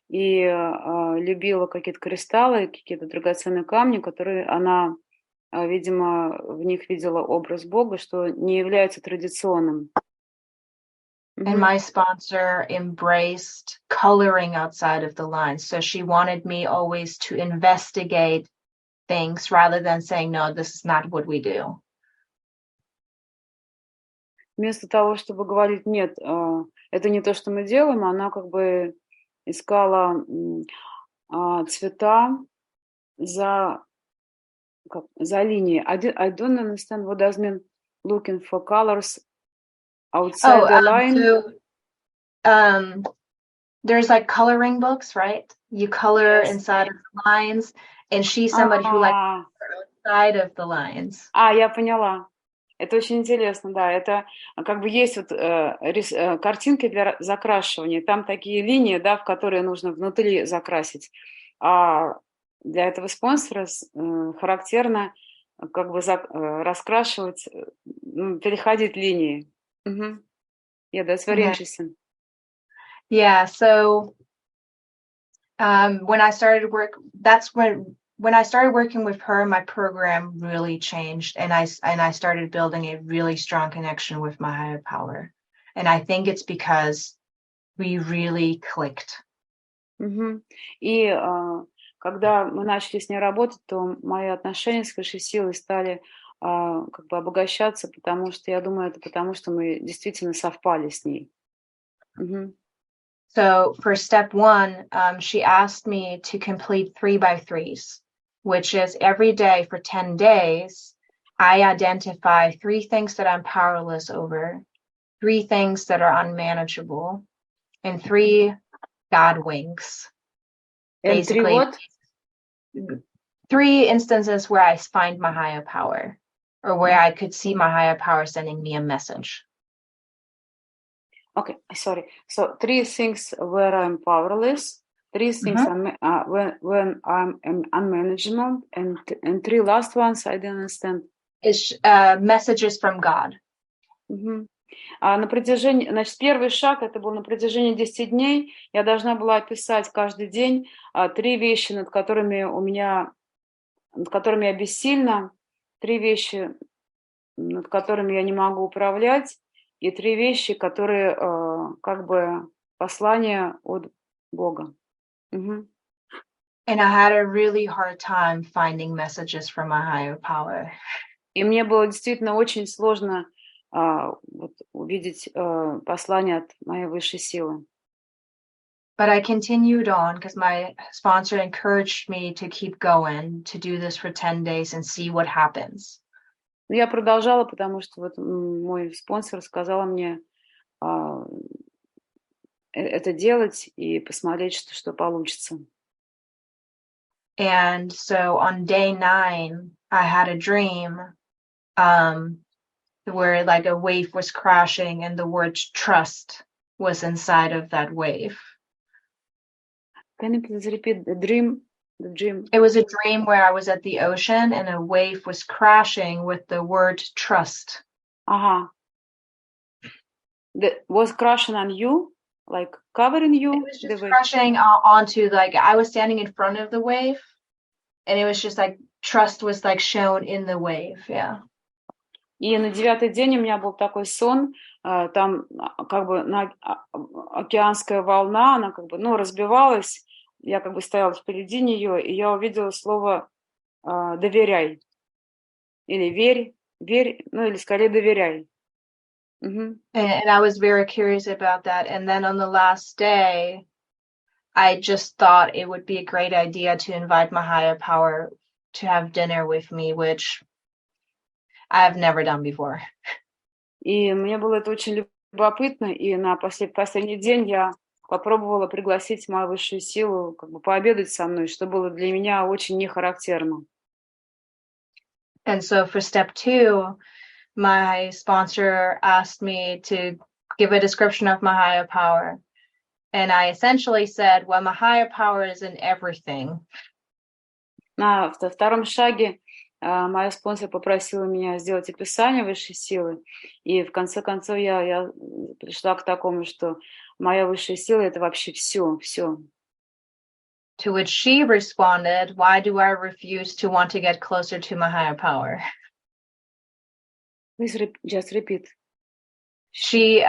и любила какие-то кристаллы, какие-то драгоценные камни, которые она, видимо, в них видела образ Бога, что не является традиционным. And my sponsor embraced coloring outside of the lines. So she wanted me always to investigate things rather than saying, no, this is not what we do. Вместо того, чтобы говорить, нет, это не то, что мы делаем, она как бы искала цвета за линией. I don't understand what does mean looking for colors outside the line. So, there's like coloring books, right? You color inside of the lines, and she's somebody who likes outside of the lines. Я поняла. Это очень интересно, да. Это как бы есть картинки для закрашивания. Там такие линии, да, в которые нужно внутри закрасить. А для этого спонсора характерно как бы раскрашивать, переходить линии. Yeah, that's very interesting. Yeah, so when I started when I started working with her, my program really changed, and I started building a really strong connection with my higher power. And I think it's because we really clicked. И когда мы начали с ней работать, то мои отношения с высшей силой стали как бы обогащаться, потому что, я думаю, это потому, что мы действительно совпали с ней. So for step 1, she asked me to complete 3x3s, which is every day for 10 days, I identify 3 things that I'm powerless over, 3 things that are unmanageable, and 3 God winks. And basically, 3 what? 3 instances where I find my higher power, or where I could see my higher power sending me a message. Okay, sorry. So 3 things where I'm powerless, 3 things when I'm unmanageable, and 3 last ones I didn't understand. It's messages from God. На протяжении, значит, первый шаг, это был на протяжении 10 дней, я должна была описать каждый день 3 вещи, над которыми я бессильна, 3 вещи, над которыми я не могу управлять, и 3 вещи, которые как бы послание от Бога. And I had a really hard time finding messages from my higher power. И мне было действительно очень сложно вот увидеть послание от моей высшей силы. But I continued on because my sponsor encouraged me to keep going, to do this for 10 days and see what happens. Но я продолжала, потому что вот мой спонсор сказала мне это делать и посмотреть, что получится. And so on day 9, I had a dream where like a wave was crashing and the word trust was inside of that wave. Can you please repeat the dream? The dream. It was a dream where I was at the ocean and a wave was crashing with the word trust. Ага. Was crashing on you, like covering you? It was just crashing onto, like, I was standing in front of the wave and it was just like trust was like shown in the wave, yeah. И на 9-й день у меня был такой сон, там как бы океанская волна, она как бы, разбивалась, я как бы стояла впереди нее, и я увидела слово «доверяй», или «верь», или скорее «доверяй». And I was very curious about that. And then on the last day, I just thought it would be a great idea to invite my higher power to have dinner with me, which I've never done before. И мне было это очень любопытно, и на последний день я попробовала пригласить мою высшую силу как бы пообедать со мной, что было для меня очень нехарактерно. And so for step 2, my sponsor asked me to give a description of my higher power. And I essentially said, well, my higher power is in everything. На втором шаге моя спонсор попросила меня сделать описание высшей силы, и в конце концов я пришла к такому, что моя высшая сила — это вообще все. To which she responded, why do I refuse to want to get closer to my higher power? Please just repeat. She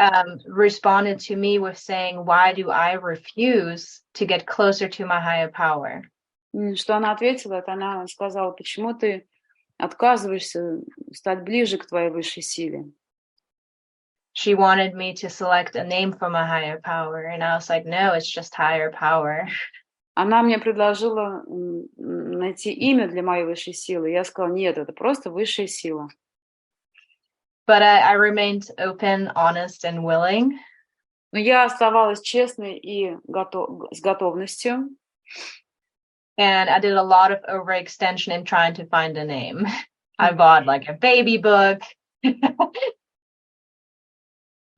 responded to me with saying, why do I refuse to get closer to my higher power? Что она ответила, это она сказала, почему ты отказываешься стать ближе к твоей высшей силе? She wanted me to select a name for my higher power, and I was like, no, it's just higher power. Она мне предложила найти имя для моей высшей силы. Я сказала, нет, это просто высшая сила. But I remained open, honest, and willing. Но я оставалась честной и с готовностью. And I did a lot of overextension in trying to find a name. I bought like a baby book. I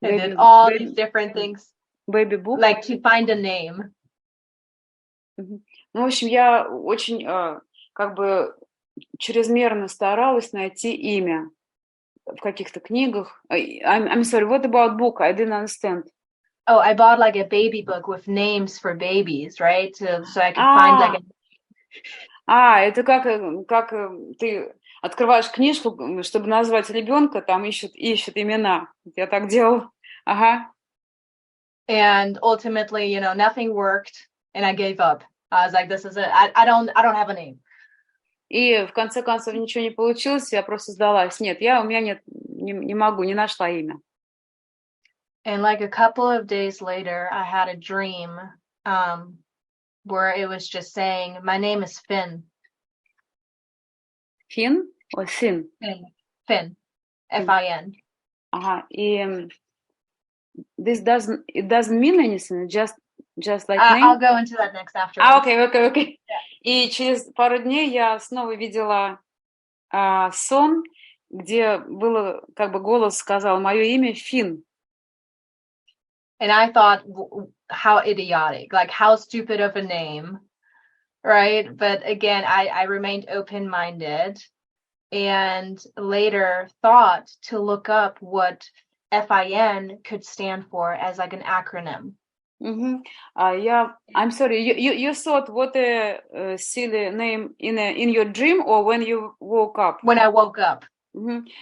did all these different things. Baby book? Like to find a name. Ну, в общем, я очень как бы чрезмерно старалась найти имя в каких-то книгах. I'm sorry, what about book? I didn't understand. Oh, I bought like a baby book with names for babies, right? So I could find like это как ты открываешь книжку, чтобы назвать ребенка, там ищут имена. Я так делала. Ага. And ultimately, nothing worked, and I gave up. I was like, this is it. I don't have a name. И в конце концов ничего не получилось, я просто сдалась. Нет, у меня нет, не могу, не нашла имя. And like a couple of days later, I had a dream where it was just saying, my name is Finn. Finn or Finn? Finn. F-I-N. Ага, и it doesn't mean anything, just like name? I'll go into that next after. Okay. И через пару дней я снова видела сон, где было, как бы голос сказал мое имя Финн. And I thought, how idiotic, like how stupid of a name, right? But again, I remained open-minded and later thought to look up what F-I-N could stand for as like an acronym. I'm sorry, you thought what a silly name in your dream or when you woke up? When I woke up.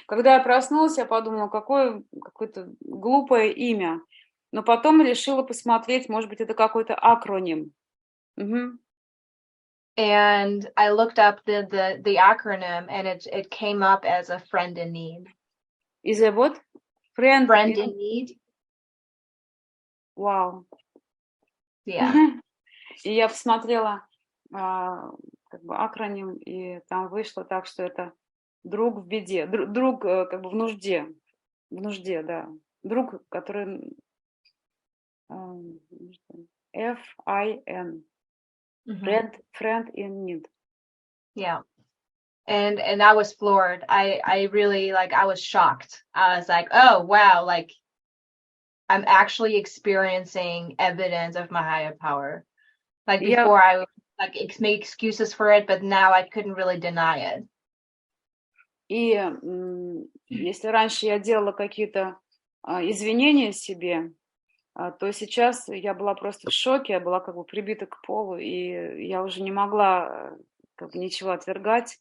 Когда я проснулась, я подумала, какое-то глупое имя. Но потом решила посмотреть, может быть, это какой-то акроним. And I looked up the acronym and it came up as a friend in need. Is it what? Friend in need. Вау. Yeah. И я посмотрела как бы акроним, и там вышло так, что это друг в беде, друг как бы в нужде, да. Друг, который F-I-N, friend in need. Yeah. And I was floored. I really I was shocked. I was like, oh wow, like I'm actually experiencing evidence of my higher power. Like before I would make excuses for it, but now I couldn't really deny it. И если раньше я делала какие-то извинения себе, то сейчас я была просто в шоке, я была как бы прибита к полу, и я уже не могла как бы ничего отвергать.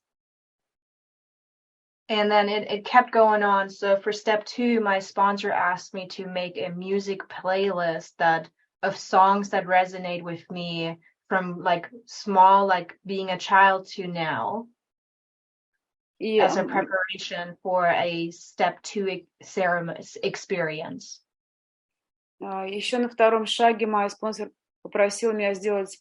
And then it kept going on. So for step 2, my sponsor asked me to make a music playlist of songs that resonate with me from small, being a child to now, as a preparation for a step 2 ceremony experience. Еще на втором шаге мой спонсор попросил меня сделать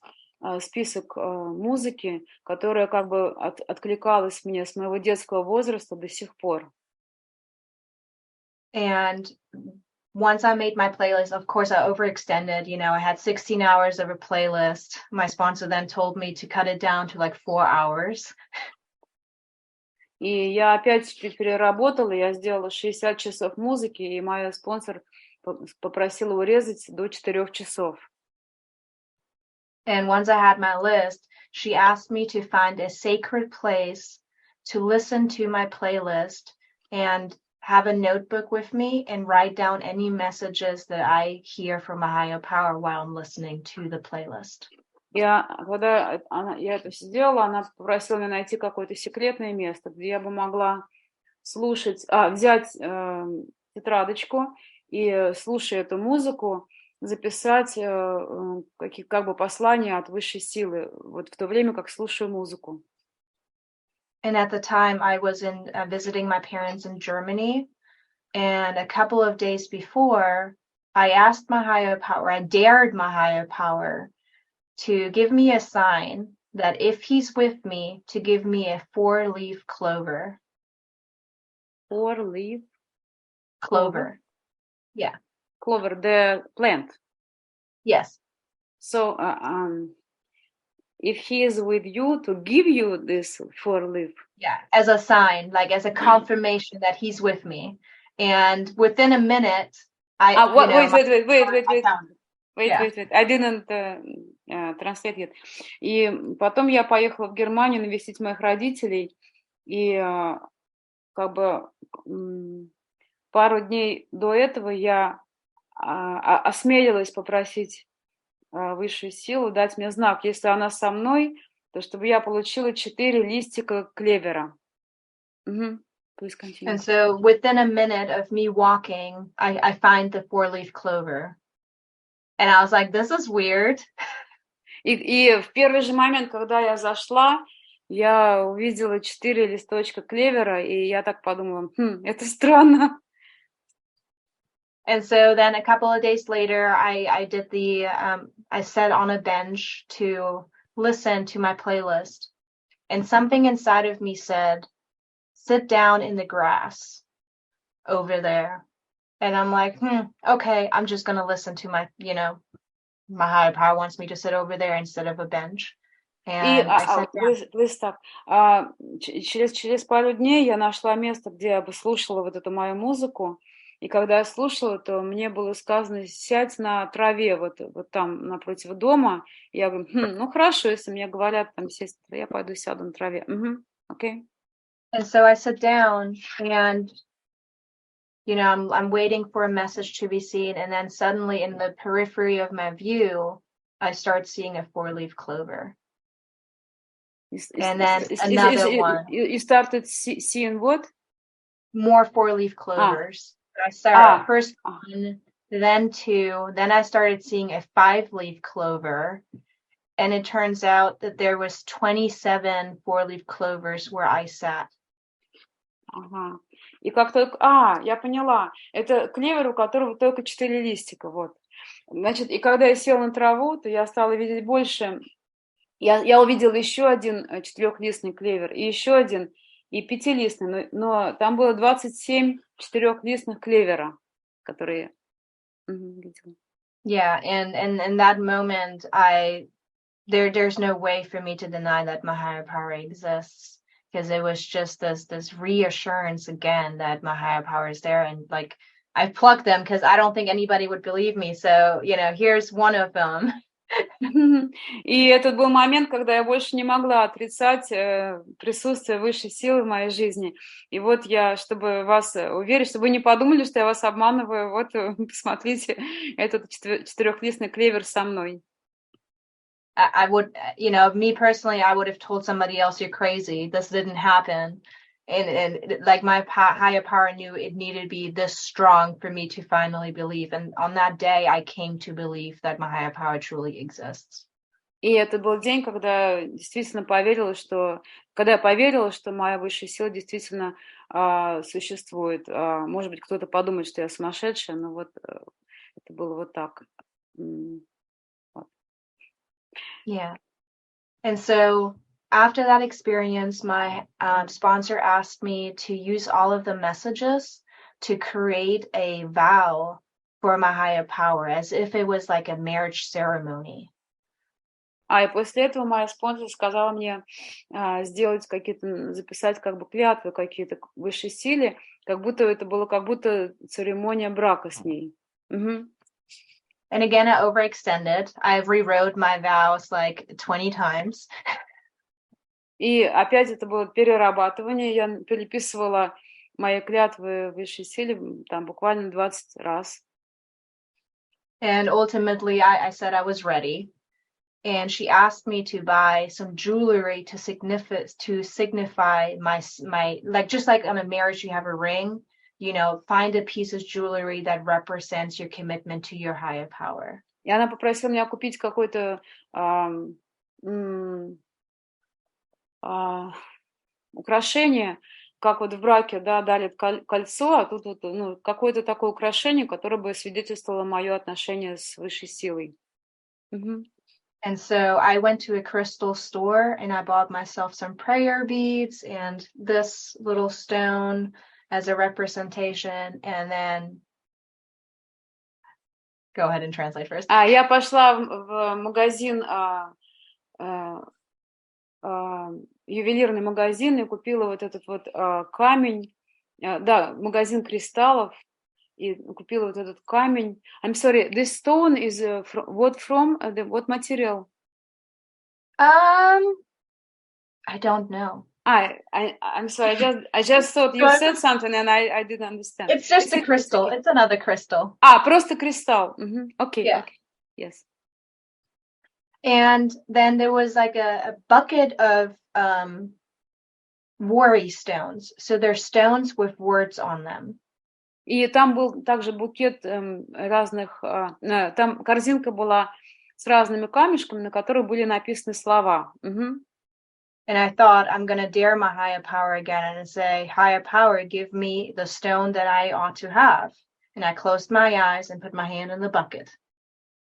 список музыки, которая как бы откликалась мне с моего детского возраста до сих пор. And once I made my playlist, of course, I overextended. I had 16 hours of a playlist. My sponsor then told me to cut it down to 4 hours. И я опять переработала, я сделала 60 часов музыки, и мой спонсор попросила урезать до 4 часов. And once I had my list, she asked me to find a sacred place to listen to my playlist and have a notebook with me and write down any messages that I hear from a higher power while I'm listening to the playlist. Когда я это сделала, она попросила меня найти какое-то секретное место, где я бы могла взять тетрадочку и, слушая эту музыку, записать как бы послание от высшей силы, вот в то время, как слушаю музыку. And at the time, I was visiting my parents in Germany, and a couple of days before, I asked my higher power, I dared my higher power to give me a sign that if he's with me, to give me a 4-leaf clover. 4-leaf? Clover. Yeah. Clover, the plant. Yes. So, if he is with you, to give you this 4-leaf. Yeah, as a sign, as a confirmation that he's with me. And within a minute, Wait. I didn't translate yet. И потом я поехала в Германию навестить моих родителей, и как бы пару дней до этого я осмелилась попросить высшую силу дать мне знак, если она со мной, то чтобы я получила 4 листика клевера. Please continue. And so within a minute of me walking, I find the 4-leaf clover. And I was like, this is weird. И в первый же момент, когда я зашла, я увидела 4 листочка клевера, и я так подумала, это странно. And so then a couple of days later, I did I sat on a bench to listen to my playlist. And something inside of me said, sit down in the grass over there. And I'm like, okay, I'm just going to listen to my higher power wants me to sit over there instead of a bench. And I sat down. Через пару дней я нашла место, где я бы слушала вот эту мою музыку. И когда я слушала, то мне было сказано, сядь на траве, вот там напротив дома. И я говорю, ну хорошо, если мне говорят там сесть, я пойду сяду на траве. Okay. And so I sat down and I'm waiting for a message to be seen, and then suddenly in the periphery of my view, I start seeing a 4-leaf clover. And then another one. You started seeing what? More 4-leaf clovers. I started first one, then 2, then I started seeing a 5-leaf clover, and it turns out that there was 27 4-leaf clovers where I sat. И как только... я поняла. Это клевер, у которого только 4 листика, вот. Значит, и когда я села на траву, то я стала видеть больше. Я увидела еще один 4-листный клевер, и еще один, и 5-листный, но там было 27 4-листных клевера, которые видела. Yeah, and in that moment, there's no way for me to deny that my higher power exists, because it was just this reassurance again that my higher power is there, and like I plugged them because I don't think anybody would believe me. So, here's one of them. И этот был момент, когда я больше не могла отрицать присутствие высшей силы в моей жизни. И вот я, чтобы вас уверить, чтобы вы не подумали, что я вас обманываю, вот посмотрите, этот 4-листный клевер со мной. I would, me personally, I would have told somebody else, you're crazy. This didn't happen. And like my higher power knew it needed to be this strong for me to finally believe. And on that day, I came to believe that my higher power truly exists. И это был день, когда действительно когда я поверила, что моя высшая сила действительно существует. Может быть, кто-то подумает, что я сумасшедшая, но вот это было вот так. Yeah. And so after that experience, my sponsor asked me to use all of the messages to create a vow for my higher power, as if it was like a marriage ceremony. И после этого моя спонсор сказала мне записать как бы клятвы какие-то к высшей силе, как будто это было как будто церемония брака с ней. And again, I overextended. I rewrote my vows like 20 times. И опять это было перерабатывание. Я переписывала мои клятвы высшей силе там буквально 20 раз. And ultimately, I said I was ready. And she asked me to buy some jewelry to signify my like, just like on a marriage, you have a ring, find a piece of jewelry that represents your commitment to your higher power. И она попросила меня купить какое-то украшение, как вот в браке, да, дали кольцо, а тут вот, какое-то такое украшение, которое бы свидетельствовало мое отношение с высшей силой. And so I went to a crystal store and I bought myself some prayer beads and this little stone as a representation. And then go ahead and translate first. Я пошла в магазин, ювелирный магазин, и купила вот этот вот камень, магазин кристаллов, и купила вот этот камень. I'm sorry, this stone is what material? I don't know. I'm sorry, I just thought you said something and I didn't understand. It's just a crystal. It's another crystal. Просто кристалл. Okay, yeah. Okay. Yes. And then there was like a bucket of worry stones. So they're stones with words on them. И там был также букет разных, там корзинка была с разными камешками, на которых были написаны слова. And I thought, I'm going to dare my higher power again and say, higher power, give me the stone that I ought to have. And I closed my eyes and put my hand in the bucket.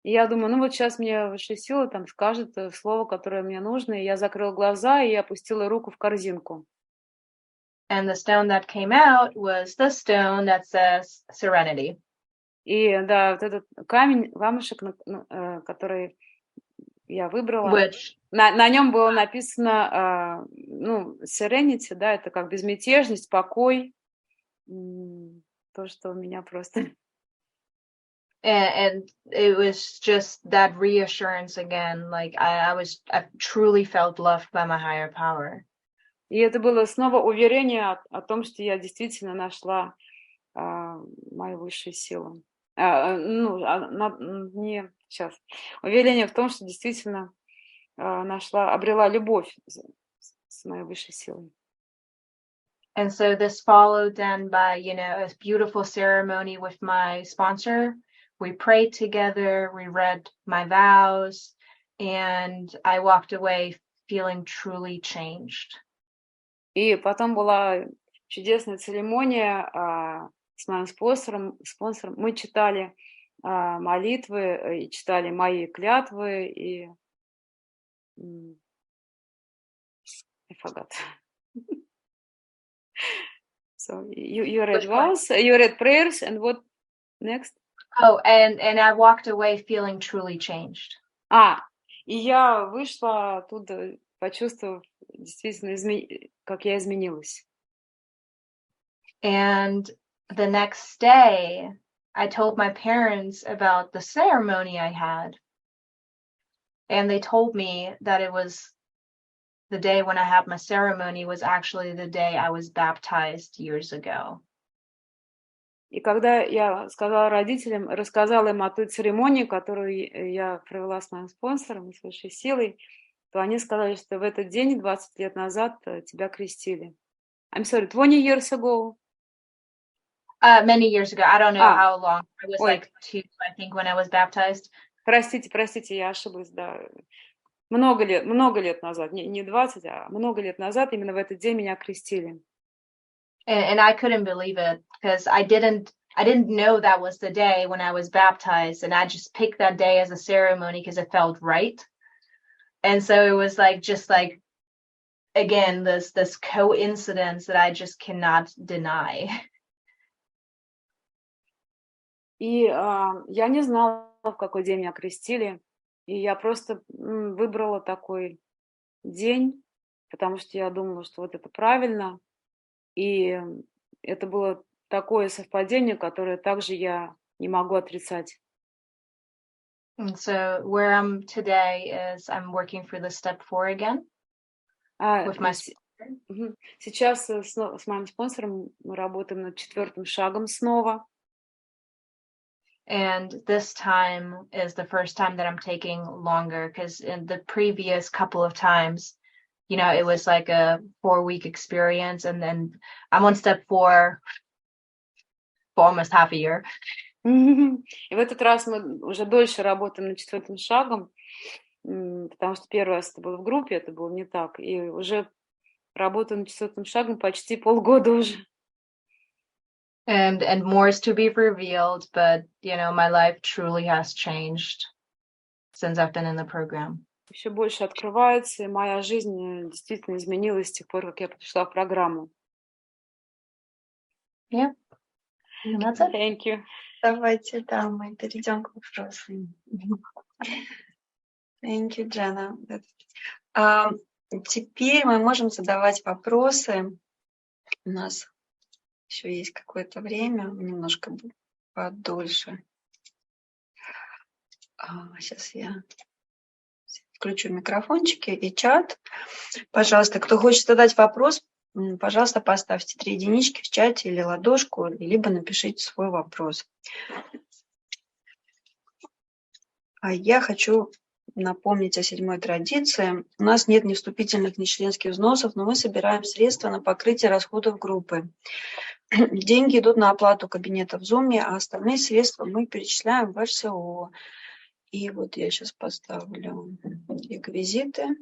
И я думаю, вот сейчас мне высшая сила там скажет слово, которое мне нужно, и я закрыла глаза и опустила руку в корзинку. And the stone that came out was the stone that says serenity. И да, вот этот камешек, который я выбрала, на нем было написано, serenity, да, это как безмятежность, покой, то, что у меня просто... And it was just that reassurance again, like I truly felt loved by my higher power. И это было снова уверение о том, что я действительно нашла мою высшую силу. Уверение в том, что действительно обрела любовь с моей высшей силой. And so this followed then by, a beautiful ceremony with my sponsor. We prayed together, we read my vows, and I walked away feeling truly changed. И потом была чудесная церемония с моим спонсором. Мы читали молитвы, и читали мои клятвы, и I forgot. So you read vows, you read prayers, and what next? Oh, and I walked away feeling truly changed. И я вышла оттуда, почувствовав действительно, как я изменилась. And the next day, I told my parents about the ceremony I had. And they told me that it was the day when I had my ceremony was actually the day I was baptized years ago. И когда я сказала родителям, рассказала им о той церемонии, которую я провела с моим спонсором, с высшей силой, то они сказали, что в этот день, 20 лет назад, тебя крестили. I'm sorry, 20 years ago? Many years ago. I don't know how long. I was like 2, I think, when I was baptized. Простите, я ошиблась, да. Много лет назад, не 20, а много лет назад, именно в этот день меня крестили. And I couldn't believe it because I didn't know that was the day when I was baptized, and I just picked that day as a ceremony because it felt right. And so it was like just like again this coincidence that I just cannot deny. И я не знала, в какой день меня крестили, и я просто выбрала такой день, потому что я думала, что вот это правильно. И это было такое совпадение, которое также я не могу отрицать. And so where I'm today is I'm working for the step 4 again with my sponsor. Сейчас с моим спонсором мы работаем над 4-м шагом снова. And this time is the first time that I'm taking longer because in the previous couple of times, you know, it was like a 4-week experience, and then I'm on step 4 for almost half a year. И в этот раз мы уже дольше работаем над 4-м шагом, потому что первый раз это было в группе, это было не так. И уже работаю над 4-м шагом почти полгода уже. And more is to be revealed, but you know, my life truly has changed since I've been in the program. Еще больше открывается, и моя жизнь действительно изменилась с тех пор, как я пришла в программу. Yeah. And that's it. Thank you. Давайте, да, мы перейдем к вопросам. Thank you, Jenna. Теперь мы можем задавать вопросы. У нас еще есть какое-то время, немножко подольше. Сейчас я включу микрофончики и чат. Пожалуйста, кто хочет задать вопрос, пожалуйста, поставьте 3 единички в чате или ладошку, либо напишите свой вопрос. А я хочу напомнить о 7-й традиции. У нас нет ни вступительных, ни членских взносов, но мы собираем средства на покрытие расходов группы. Деньги идут на оплату кабинета в Zoom, а остальные средства мы перечисляем в РСО. И вот я сейчас поставлю реквизиты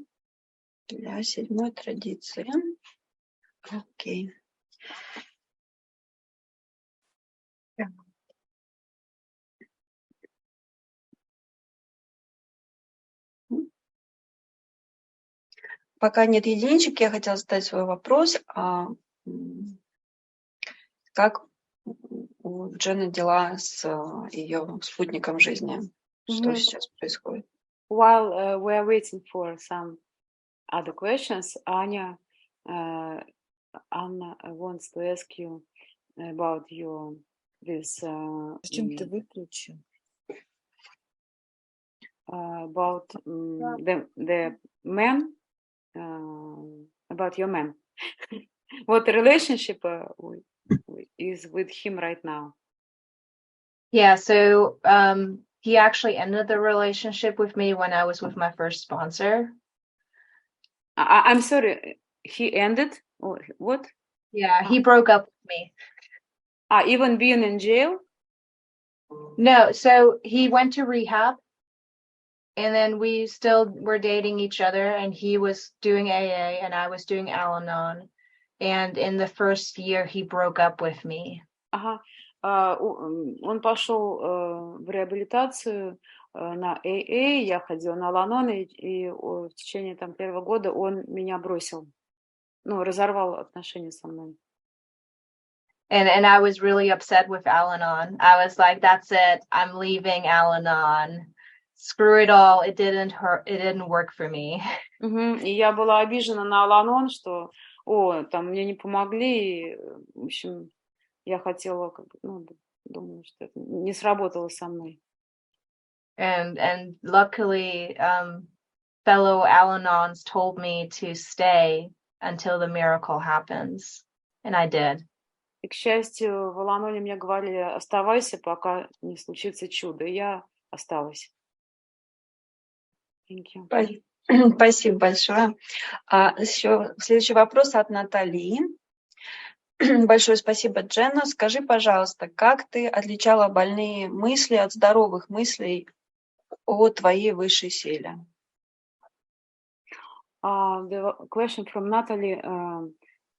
для 7-й традиции. Окей. Пока нет единичек, я хотела задать свой вопрос. Как у Дженны дела с ее спутником жизни? Что сейчас происходит? While we are waiting for some other questions, Anna wants to ask you about your this Зачем ты выключил? about the man, about your man. What the relationship is with him right now? Yeah, so he actually ended the relationship with me when I was with my first sponsor. I'm sorry, he ended? Or what? Yeah, he broke up with me. Even being in jail? No, so he went to rehab, and then we still were dating each other, and he was doing AA and I was doing Al-Anon. And in the first year, he broke up with me. Ага. Он пошел в реабилитацию на AA, я ходила на Ал-Аноне, и в течение там первого года он меня бросил, ну, разорвал отношения со мной. And I was really upset with Al-Anon. I was like, that's it. I'm leaving Al-Anon. Screw it all. It didn't work for me. И я была обижена на Ал-Анон, что, там мне не помогли, и, в общем, я хотела, думаю, что это не сработало со мной. And luckily, fellow Al-Anons told me to stay until the miracle happens. And I did. И, к счастью, в Ал-Аноне мне говорили, оставайся, пока не случится чудо. И я осталась. Thank you. Спасибо большое. Еще следующий вопрос от Натальи. Большое спасибо, Женна. Скажи, пожалуйста, как ты отличала больные мысли от здоровых мыслей о твоей высшей силе? The question from Natalie.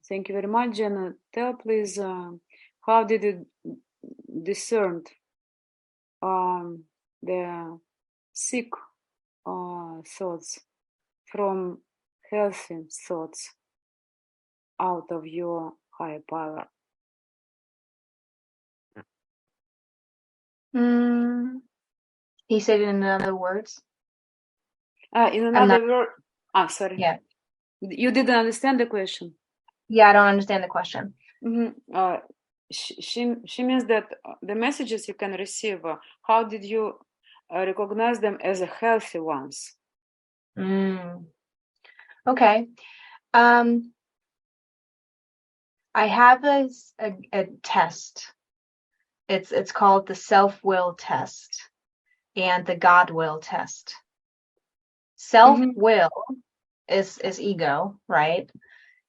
Thank you very much, Jenna. Tell please, how did you discern the sick thoughts from healthy thoughts out of your higher power? He said it in other words. In another word. Sorry. Yeah. You didn't understand the question? Yeah, I don't understand the question. She means that the messages you can receive, how did you recognize them as healthy ones? Okay. I have a test. It's called the self-will test and the God will test. Self-will is ego, right?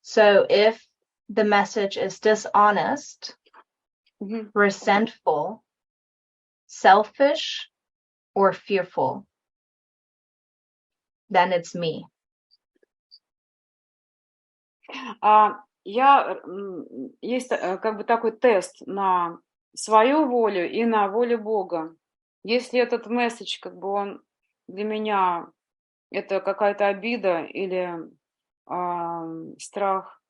So if the message is dishonest, resentful, selfish, or fearful, then it's me. Есть как бы такой тест на свою волю и на волю Бога. Если этот месседж, как бы он для меня это какая-то обида или страх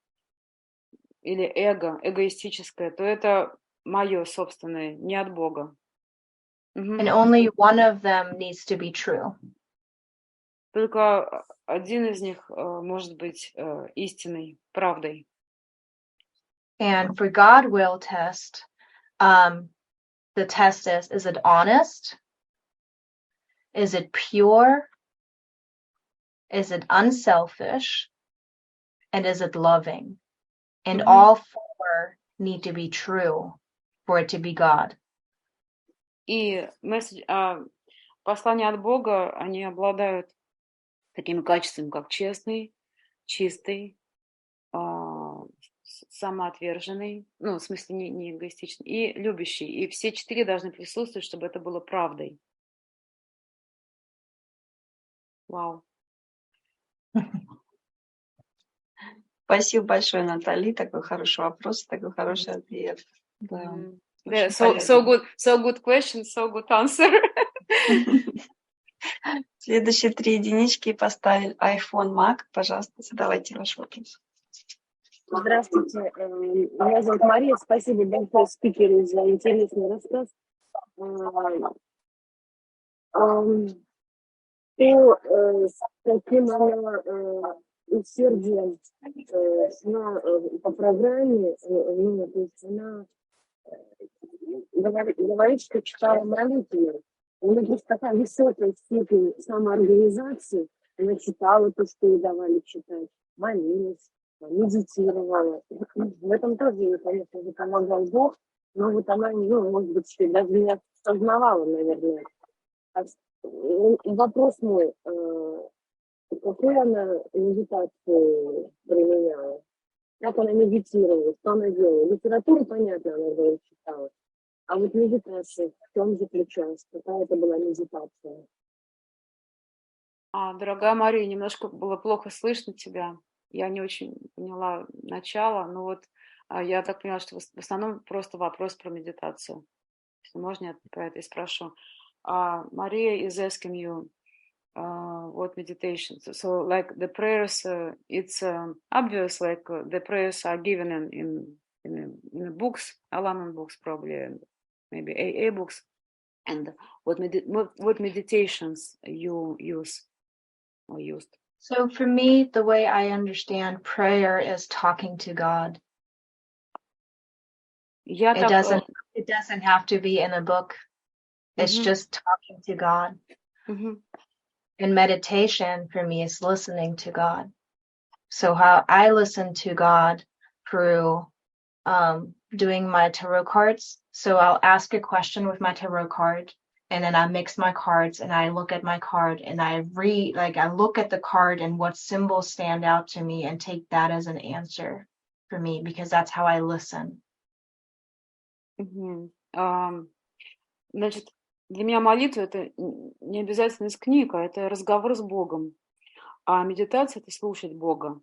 или эго, эгоистическое, то это мое собственное, не от Бога. And only one of them needs to be true. Только один из них может быть истинной, правдой. And for God will test, the test is it honest? Is it pure? Is it unselfish? And is it loving? And all four need to be true for it to be God. И послания от Бога, они обладают такими качествами, как честный, чистый, самоотверженный, ну, в смысле не эгоистичный, и любящий. И все четыре должны присутствовать, чтобы это было правдой. Вау. Спасибо большое, Натали. Такой хороший вопрос, такой хороший ответ. Да. So good question, so good answer. Следующие 3 единички поставили iPhone Mac. Пожалуйста, задавайте ваш вопрос. Здравствуйте, меня зовут Мария. Спасибо большое спикеру за интересный рассказ. С таким усердием по программе, то есть она говорит, что читала молитвы. У нее есть такая высокая степень самоорганизации. Она читала то, что ей давали читать, молилась, медитировала. В этом тоже ей, конечно же, помогал Бог, но вот она, может быть, даже не осознавала, наверное. Вопрос мой, какую она медитацию применяла? Как она медитировала, что она делала? Литературу, понятно, она уже читала. А вот медитация, в чем заключалась? Какая это была медитация? Дорогая Мария, немножко было плохо слышно тебя. Я не очень поняла начало, но вот я так поняла, что в основном просто вопрос про медитацию. Если можно, я про это и спрошу. Maria is asking you what meditation. So like the prayers, it's obvious, like the prayers are given in the books, Al-Anon books probably, and maybe AA books. And what meditations you use or used? So for me, the way I understand prayer is talking to God. Я It так... doesn't have to be in a book. It's just talking to God. And meditation for me is listening to God. So how I listen to God through doing my tarot cards. So I'll ask a question with my tarot card, and then I mix my cards and I look at my card and I look at the card and what symbols stand out to me and take that as an answer for me, because that's how I listen. Значит, для меня молитва — это не обязательно из книг, а это разговор с Богом. А медитация — это слушать Бога.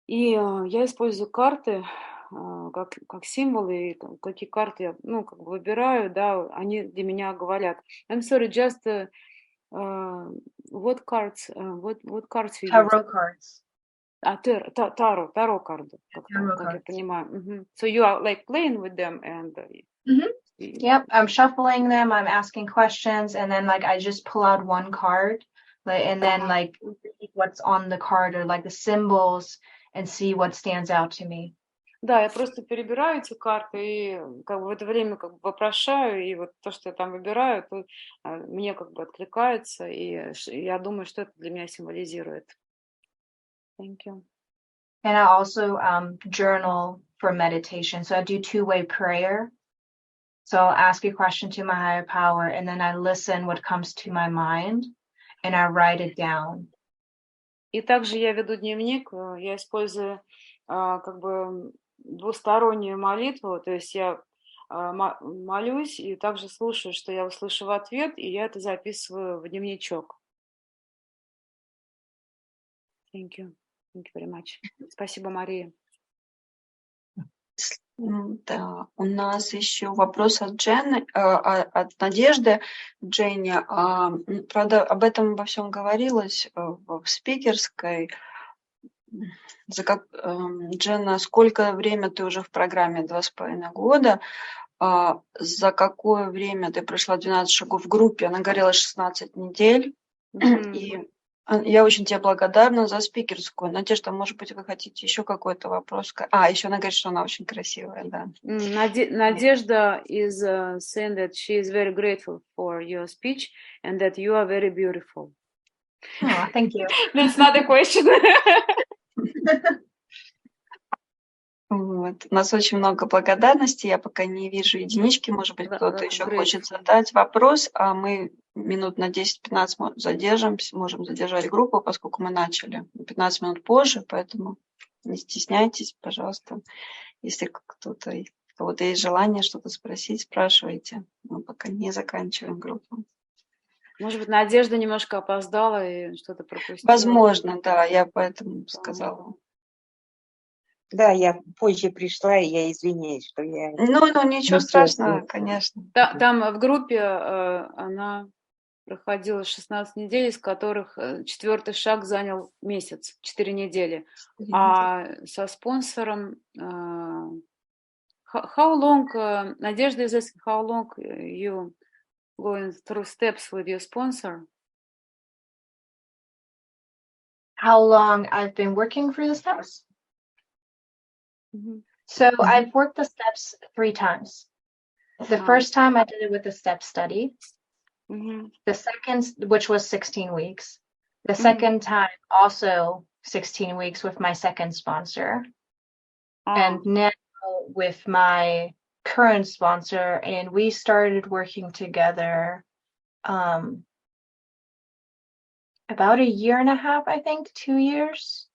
И я использую карты как символы, и какие карты я выбираю, да, они для меня говорят. I'm sorry, just what cards you use? Tarot cards. Таро карты, как я понимаю. So you are like playing with them and... Yep, I'm shuffling them, I'm asking questions, and then I just pull out one card, and then read what's on the card or the symbols and see what stands out to me. Да, я просто перебираю эти карты и в это время вопрошаю, и вот то, что я там выбираю, то мне откликается, и я думаю, что это для меня символизирует. Thank you. And I also journal for meditation. So I do two-way prayer. So I'll ask a question to my higher power, and then I listen what comes to my mind, and I write it down. И также я веду дневник, я использую двустороннюю молитву, то есть я молюсь и также слушаю, что я услышу в ответ, и я это записываю в дневничок. Thank you. Thank you very much. Спасибо, Мария. Да, у нас еще вопрос от Женны, от Надежды. Женя, правда, об этом во всем говорилось в спикерской. Женна, сколько время ты уже в программе 2,5 года? За какое время ты прошла 12 шагов в группе? Она говорила 16 недель. И я очень тебе благодарна за спикерскую. Надежда, может быть, вы хотите еще какой-то вопрос? Еще она говорит, что она очень красивая, да. Надежда is saying that she is very grateful for your speech and that you are very beautiful. Oh, thank you. That's not a question. Вот. У нас очень много благодарности. Я пока не вижу единички. Может быть, кто-то еще хочет задать вопрос, а мы минут на 10-15 задержимся, можем задержать группу, поскольку мы начали 15 минут позже, поэтому не стесняйтесь, пожалуйста. Если у кого-то есть желание что-то спросить, спрашивайте. Мы пока не заканчиваем группу. Может быть, Надежда немножко опоздала и что-то пропустила. Возможно, да, я поэтому сказала. Да, я позже пришла, и я извиняюсь, что я... Ну, ничего страшного, конечно. Там в группе она проходила 16 недель, из которых 4-й шаг занял месяц, 4 недели. А со спонсором... How long, Надежда is asking, how long you going through steps with your sponsor? How long I've been working through the steps? So I've worked the steps 3 times. The first time I did it with a step study. The second, which was 16 weeks. The second time also 16 weeks with my second sponsor. And now with my current sponsor, and we started working together about a year and a half, I think, 2 years.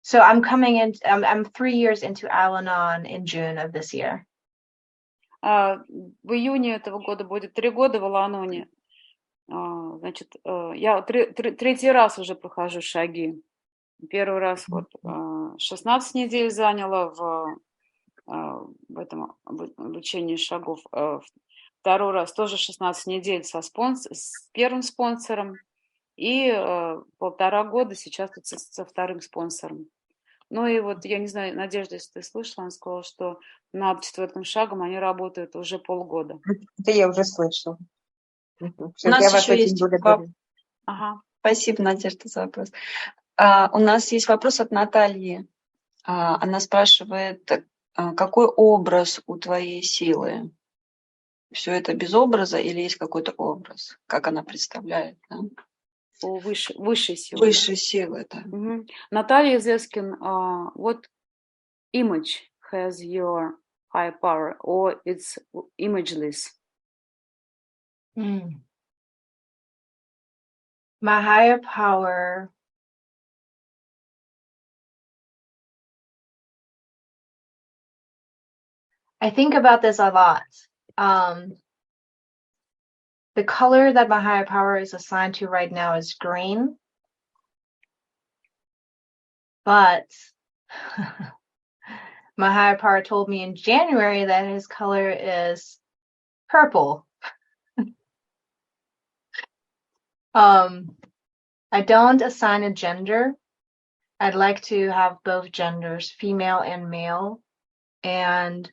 So I'm 3 years into Al-Anon in June of this year. В июне этого года будет 3 года в Ал-Аноне. Значит, я 3-й раз уже прохожу шаги. Первый раз вот 16 недель заняла в этом обучении шагов. Второй раз тоже 16 недель с первым спонсором. И 1,5 года сейчас тут со вторым спонсором. Ну и вот, я не знаю, Надежда, если ты слышала, она сказала, что над 4-м шагом они работают уже полгода. Это я уже слышала. У Всё, нас я вас еще очень есть благодарю. Ага. Спасибо, Надежда, за вопрос. У нас есть вопрос от Натальи. Она спрашивает, какой образ у твоей силы? Все это без образа или есть какой-то образ? Как она представляет? Да? Высшей силы. Высшей силы, да. Natalia is asking, what image has your high power, or it's imageless? My higher power I think about this a lot. The color that my higher power is assigned to right now is green. But my higher power told me in January that his color is purple. I don't assign a gender. I'd like to have both genders, female and male. And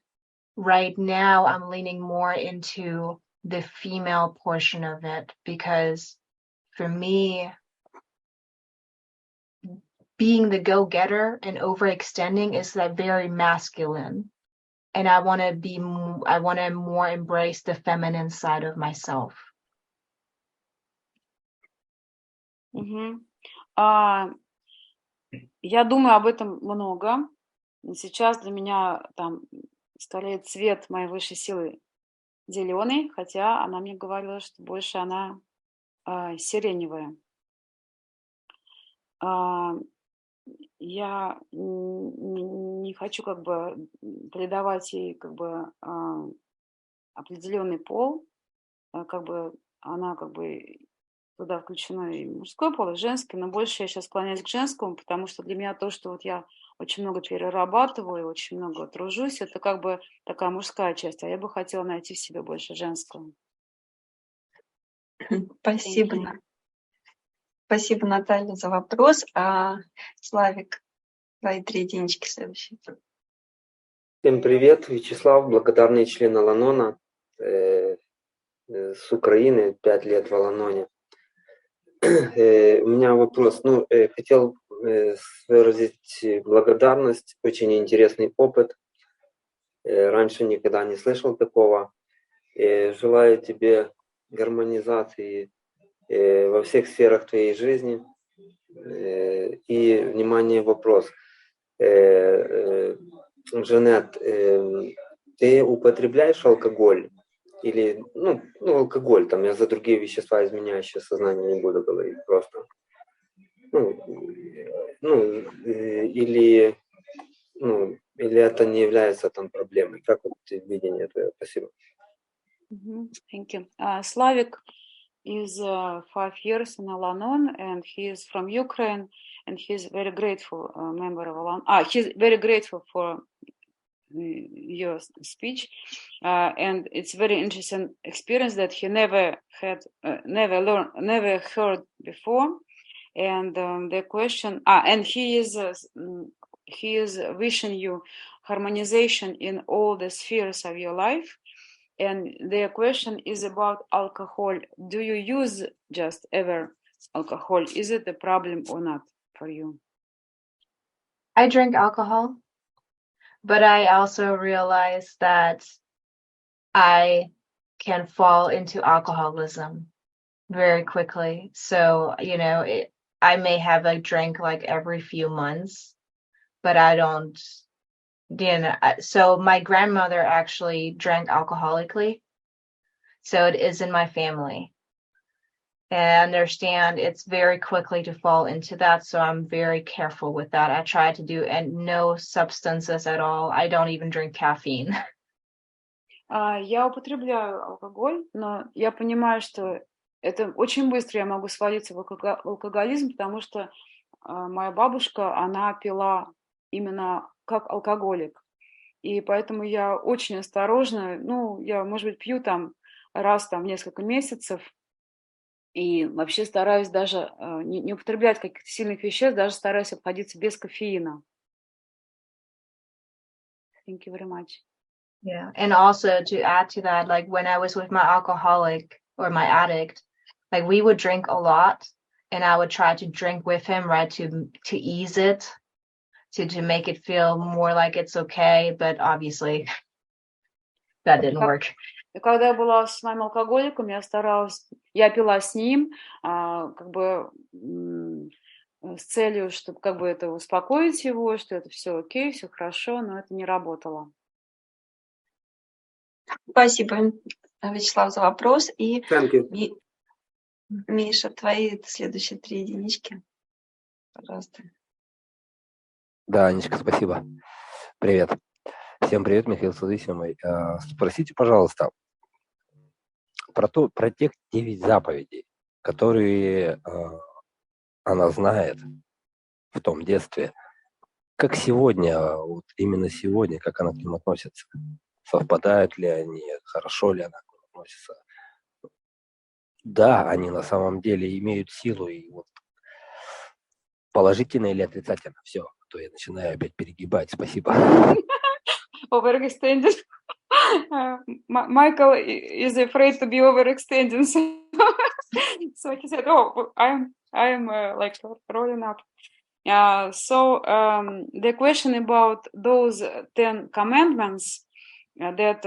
right now I'm leaning more into the female portion of it because for me, being the go-getter and overextending is that very masculine. And I want to more embrace the feminine side of myself. Я думаю об этом много. Сейчас для меня там скорее цвет моей высшей силы зеленый, хотя она мне говорила, что больше она сиреневая. Я не хочу как бы придавать ей как бы определенный пол, как бы она как бы туда включено и мужской пол, и женский, но больше я сейчас склоняюсь к женскому, потому что для меня то, что вот я очень много перерабатываю, очень много тружусь, это как бы такая мужская часть, а я бы хотела найти в себе больше женского. Спасибо. Спасибо, Наталья, за вопрос. Славик, твои 3 единички следующие. Всем привет, Вячеслав, благодарный член Ал-Анона с Украины, 5 лет в Ал-Аноне. У меня вопрос, хотел выразить благодарность, очень интересный опыт, раньше никогда не слышал такого. Желаю тебе гармонизации во всех сферах твоей жизни. И, внимание, вопрос. Женет, ты употребляешь алкоголь? Или, алкоголь, там, я за другие вещества, изменяющие сознание, не буду говорить просто. Или это не является там проблемой? Как вот видение твое? Спасибо. Thank you. Slavik is 5 years in Al-Anon, and he is from Ukraine, and he's very grateful member of Al-Anon. He's very grateful for your speech, and it's very interesting experience that he never heard before. And the question, and he is wishing you harmonization in all the spheres of your life. And the question is about alcohol. Do you use just ever alcohol? Is it a problem or not for you? I drink alcohol, but I also realize that I can fall into alcoholism very quickly. So, I may have a drink like every few months, but I don't. So my grandmother actually drank alcoholically, so it is in my family. And I understand it's very quickly to fall into that, so I'm very careful with that. I try to do no substances at all. I don't even drink caffeine. Я употребляю алкоголь, но я понимаю, что это очень быстро я могу свалиться в алкоголизм, потому что моя бабушка, она пила именно как алкоголик. И поэтому я очень осторожна. Ну, я, может быть, пью там раз в несколько месяцев. И вообще стараюсь даже не употреблять каких-то сильных веществ, даже стараюсь обходиться без кофеина. Thank you very much. Yeah. And also to add to that, like when I was with my alcoholic or my addict, like we would drink a lot and I would try to drink with him, right, to ease it, to make it feel more like it's okay, but obviously that didn't work. И когда я была с моим алкоголиком, я пила с ним, как бы с целью, чтобы как бы это успокоить его, что это все окей, все хорошо, но это не работало. Спасибо, Вячеслав, за вопрос. И Thank you. Миша, твои следующие 3 единички. Пожалуйста. Да, Анечка, спасибо. Привет. Всем привет, Михаил Созависимый. Спросите, пожалуйста, про тех 9 заповедей, которые она знает в том детстве. Как сегодня, вот именно сегодня, как она к ним относится? Совпадают ли они, хорошо ли она к ним относится? Да, они на самом деле имеют силу, и вот положительно или отрицательно. Все, то я начинаю опять перегибать. Спасибо. Overextended. Michael is afraid to be overextended. So he said, "Oh, I'm like rolling up." So the question about those 10 commandments that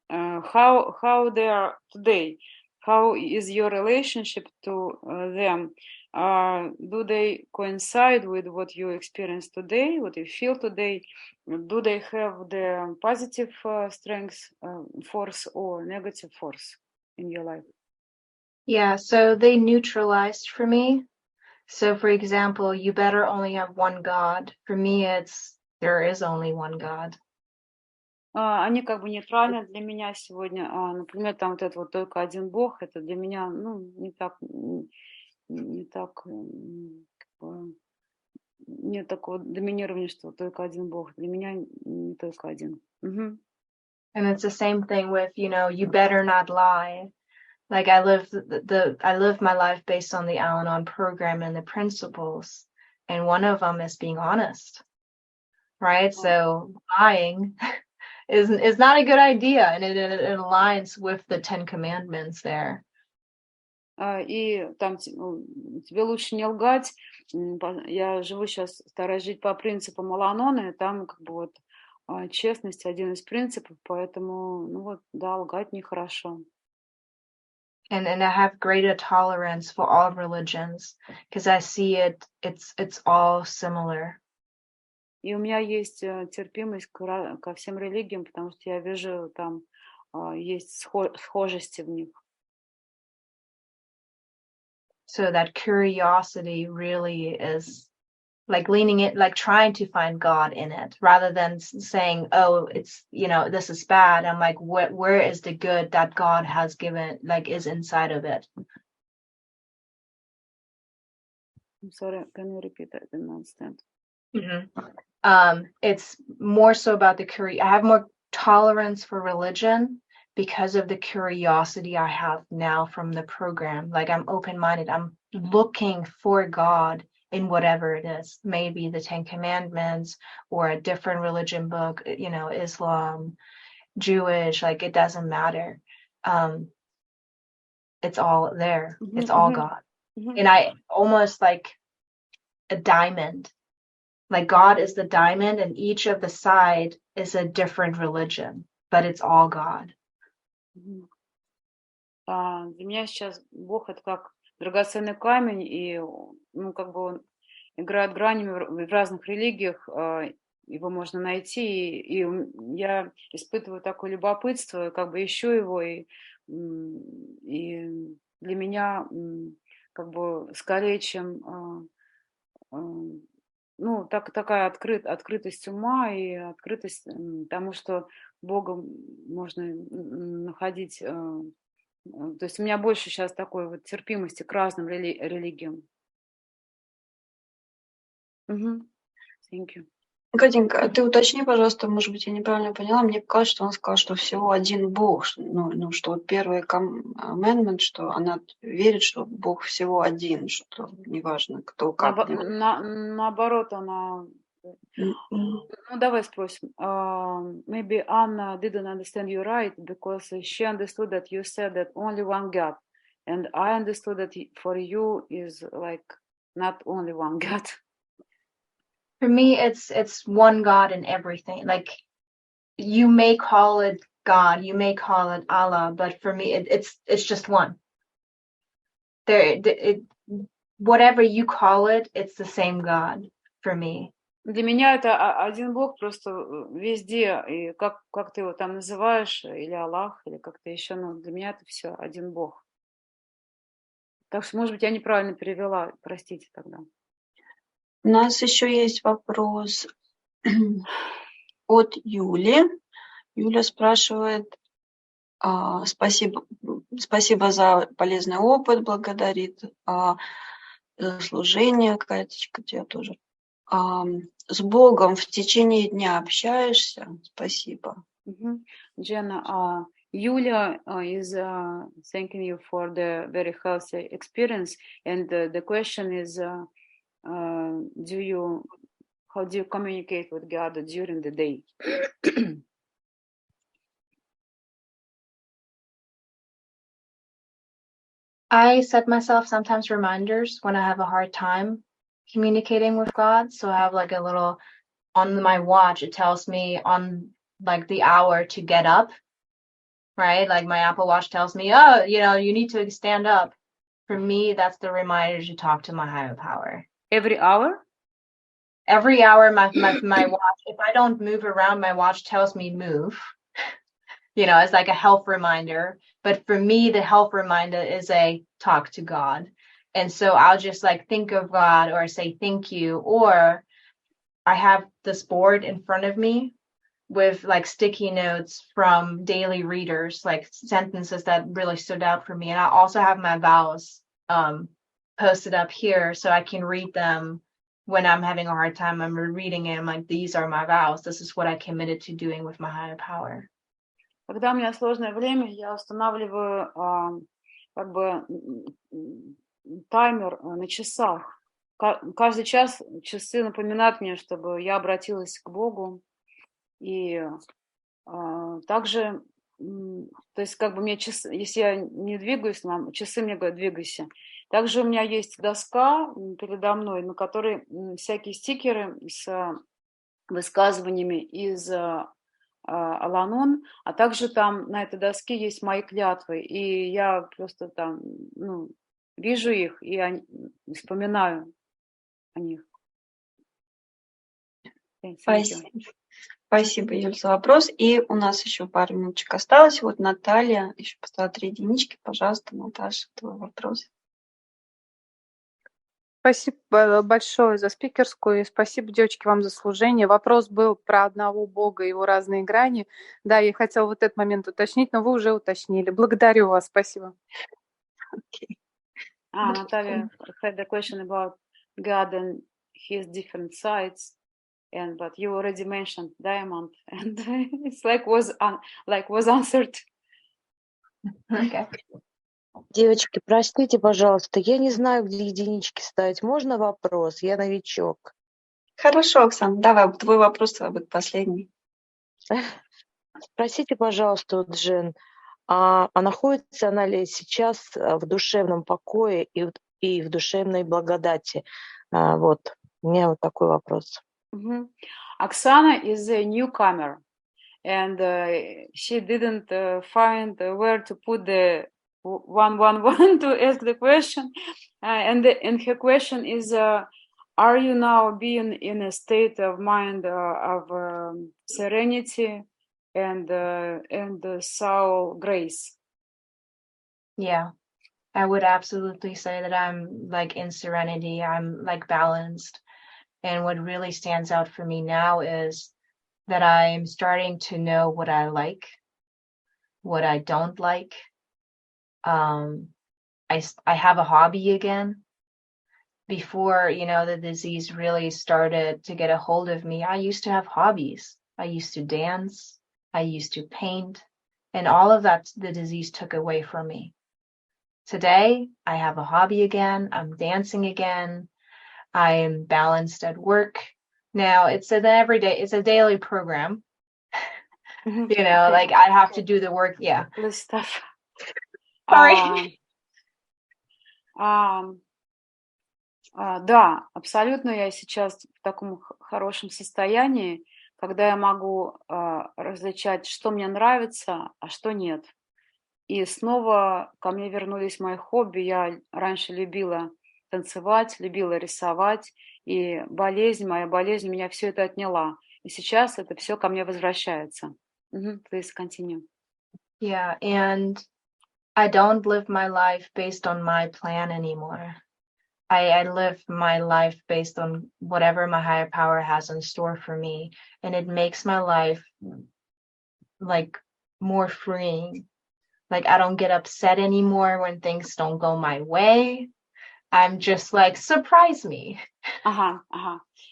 how they are today, how is your relationship to them? Do they coincide with what you experience today, what you feel today? Do they have the positive strength, force, or negative force in your life? Yeah, so they neutralized for me. So for example, you better only have one God. For me, it's there is only one God. Они как бы нейтральны для меня сегодня. Например, там вот это вот только один Бог, это для меня, ну, не так, нет такого доминирования, что только один Бог. Для меня не только один. And it's the same thing with, you better not lie. Like I live my life based on the Al-Anon program and the principles. And one of them is being honest, right? So lying is not a good idea. And it aligns with the 10 commandments there. И там тебе лучше не лгать. Я живу сейчас, стараюсь жить по принципам Ал-Аноне, там как бы вот честность один из принципов, поэтому, ну вот, да, лгать нехорошо. And I have greater tolerance for all religions because I see it's all similar. И у меня есть терпимость ко всем религиям, потому что я вижу там есть схожести в них. So that curiosity really is like leaning it, like trying to find God in it rather than saying, oh, it's, this is bad. I'm like, where is the good that God has given, like is inside of it? I'm sorry, can you repeat that? I didn't understand. It's more so about I have more tolerance for religion because of the curiosity I have now from the program. Like I'm open-minded. I'm looking for God in whatever it is, maybe the 10 Commandments or a different religion book, Islam, Jewish, like it doesn't matter. It's all there. It's all God. And I almost like a diamond. Like God is the diamond and each of the side is a different religion, but it's all God. Для меня сейчас Бог это как драгоценный камень, и как бы он играет гранями в разных религиях, его можно найти, и я испытываю такое любопытство, как бы ищу его, и для меня как бы скорее, чем такая открытость ума и открытость тому, что Бога можно находить. То есть у меня больше сейчас такой вот терпимости к разным религиям. Thank you. Катенька, ты уточни, пожалуйста, может быть, я неправильно поняла. Мне показалось, что он сказал, что всего один Бог. Ну, что вот первый commandment, что она верит, что Бог всего один, что неважно, кто как. Наоборот, она... Ну, давай спросим. Maybe Anna didn't understand you right, because she understood that you said that only one God. And I understood that for you is like not only one God. For me, it's one God in everything. Like, you may call it God, you may call it Allah, but for me, it's just one. Whatever you call it, it's the same God for me. Для меня это один Бог просто везде, и как ты его там называешь, или Аллах, или как-то еще, но для меня это все один Бог. Так что, может быть, я неправильно перевела, простите тогда. У нас еще есть вопрос от Юли. Юля спрашивает, спасибо за полезный опыт, благодарит за служение, Катечка, тебя тоже. С Богом в течение дня общаешься? Спасибо. Jenna, Yulia is thanking you for the very healthy experience, and the question is, how do you communicate with God during the day? I set myself sometimes reminders when I have a hard time communicating with God. So I have like a little on my watch, it tells me on like the hour to get up, right? Like my Apple Watch tells me, oh, you need to stand up. For me, that's the reminder to talk to my higher power. Every hour? Every hour, my watch, if I don't move around, my watch tells me move. It's like a health reminder. But for me, the health reminder is a talk to God. And so I'll just like think of God or say thank you. Or I have this board in front of me with like sticky notes from daily readers, like sentences that really stood out for me. And I also have my vows posted up here so I can read them when I'm having a hard time. I'm reading it. I'm like, these are my vows. This is what I committed to doing with my higher power. Когда у меня сложное время, я устанавливаю как бы таймер на часах. Каждый час часы напоминают мне, чтобы я обратилась к Богу. И также, то есть как бы мне часы, если я не двигаюсь, часы мне говорят, двигайся. Также у меня есть доска передо мной, на которой всякие стикеры с высказываниями из Ал-Анон, а также там на этой доске есть мои клятвы, и я просто там, вижу их и вспоминаю о них. Спасибо, Юль, за вопрос. И у нас еще пару минуточек осталось. Вот Наталья еще поставила 3 единички. Пожалуйста, Наташа, твой вопрос. Спасибо большое за спикерскую, и спасибо, девочки, вам за служение. Вопрос был про одного Бога и его разные грани. Да, я хотела вот этот момент уточнить, но вы уже уточнили. Благодарю вас, спасибо. Okay. Natalia had the question about God and his different sides, but you already mentioned diamond, and it's was answered. Okay. Девочки, простите, пожалуйста, я не знаю, где единички ставить. Можно вопрос? Я новичок. Хорошо, Оксана, давай, твой вопрос будет последний. Спросите, пожалуйста, Жен, а находится она ли сейчас в душевном покое и в душевной благодати? Вот, у меня вот такой вопрос. Oksana is a newcomer, and she didn't find where to put the 111 to ask the question, and her question is, are you now being in a state of mind of serenity and soul grace? Yeah, I would absolutely say that I'm like in serenity. I'm like balanced. And what really stands out for me now is that I'm starting to know what I like, what I don't like. I have a hobby again. before, the disease really started to get a hold of me, I used to have hobbies. I used to dance. I used to paint. And all of that, the disease took away from me. Today, I have a hobby again. I'm dancing again. I am balanced at work. Now, it's a daily program. Okay. Like I have to do the work. Yeah. Let's stuff. Sorry. Да, абсолютно я сейчас в таком хорошем состоянии, когда я могу различать, что мне нравится, а что нет. И снова ко мне вернулись мои хобби. Я раньше любила танцевать, любила рисовать, и моя болезнь у меня все это отняла. И сейчас это все ко мне возвращается. Please continue. Yeah, and I don't live my life based on my plan anymore. I live my life based on whatever my higher power has in store for me, and it makes my life like more freeing. Like I don't get upset anymore when things don't go my way. I'm just like, surprise me. Ага.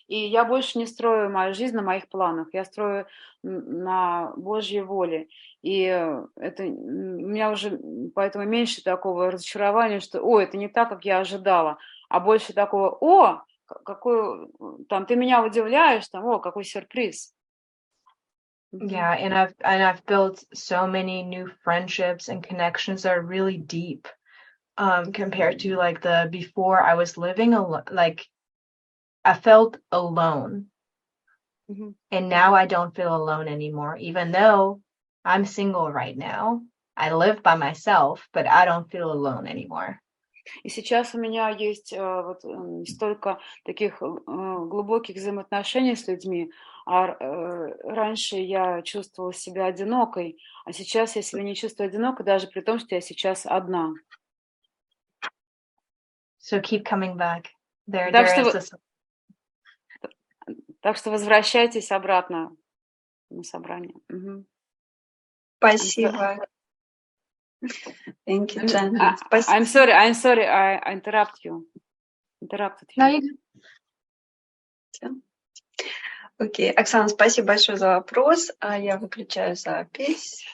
И я больше не строю мою жизнь на моих планах, я строю на Божьей воле. И это у меня уже поэтому меньше такого разочарования, что, это не так, как я ожидала, а больше такого, какой там ты меня удивляешь, там, какой сюрприз. Yeah, and I've built so many new friendships and connections that are really deep. Compared to like the before I was living alone, like I felt alone. And now I don't feel alone anymore, even though I'm single right now. I live by myself, but I don't feel alone anymore. И сейчас у меня есть столько таких глубоких взаимоотношений с людьми, а раньше я чувствовала себя одинокой, а сейчас я себя не чувствую одинокой, даже при том, что я сейчас одна. So keep coming back. Так что возвращайтесь обратно на собрание. Спасибо. Thank you, Jenna. I'm sorry, I interrupted you. Окей, Оксана, спасибо большое за вопрос. Я выключаю запись.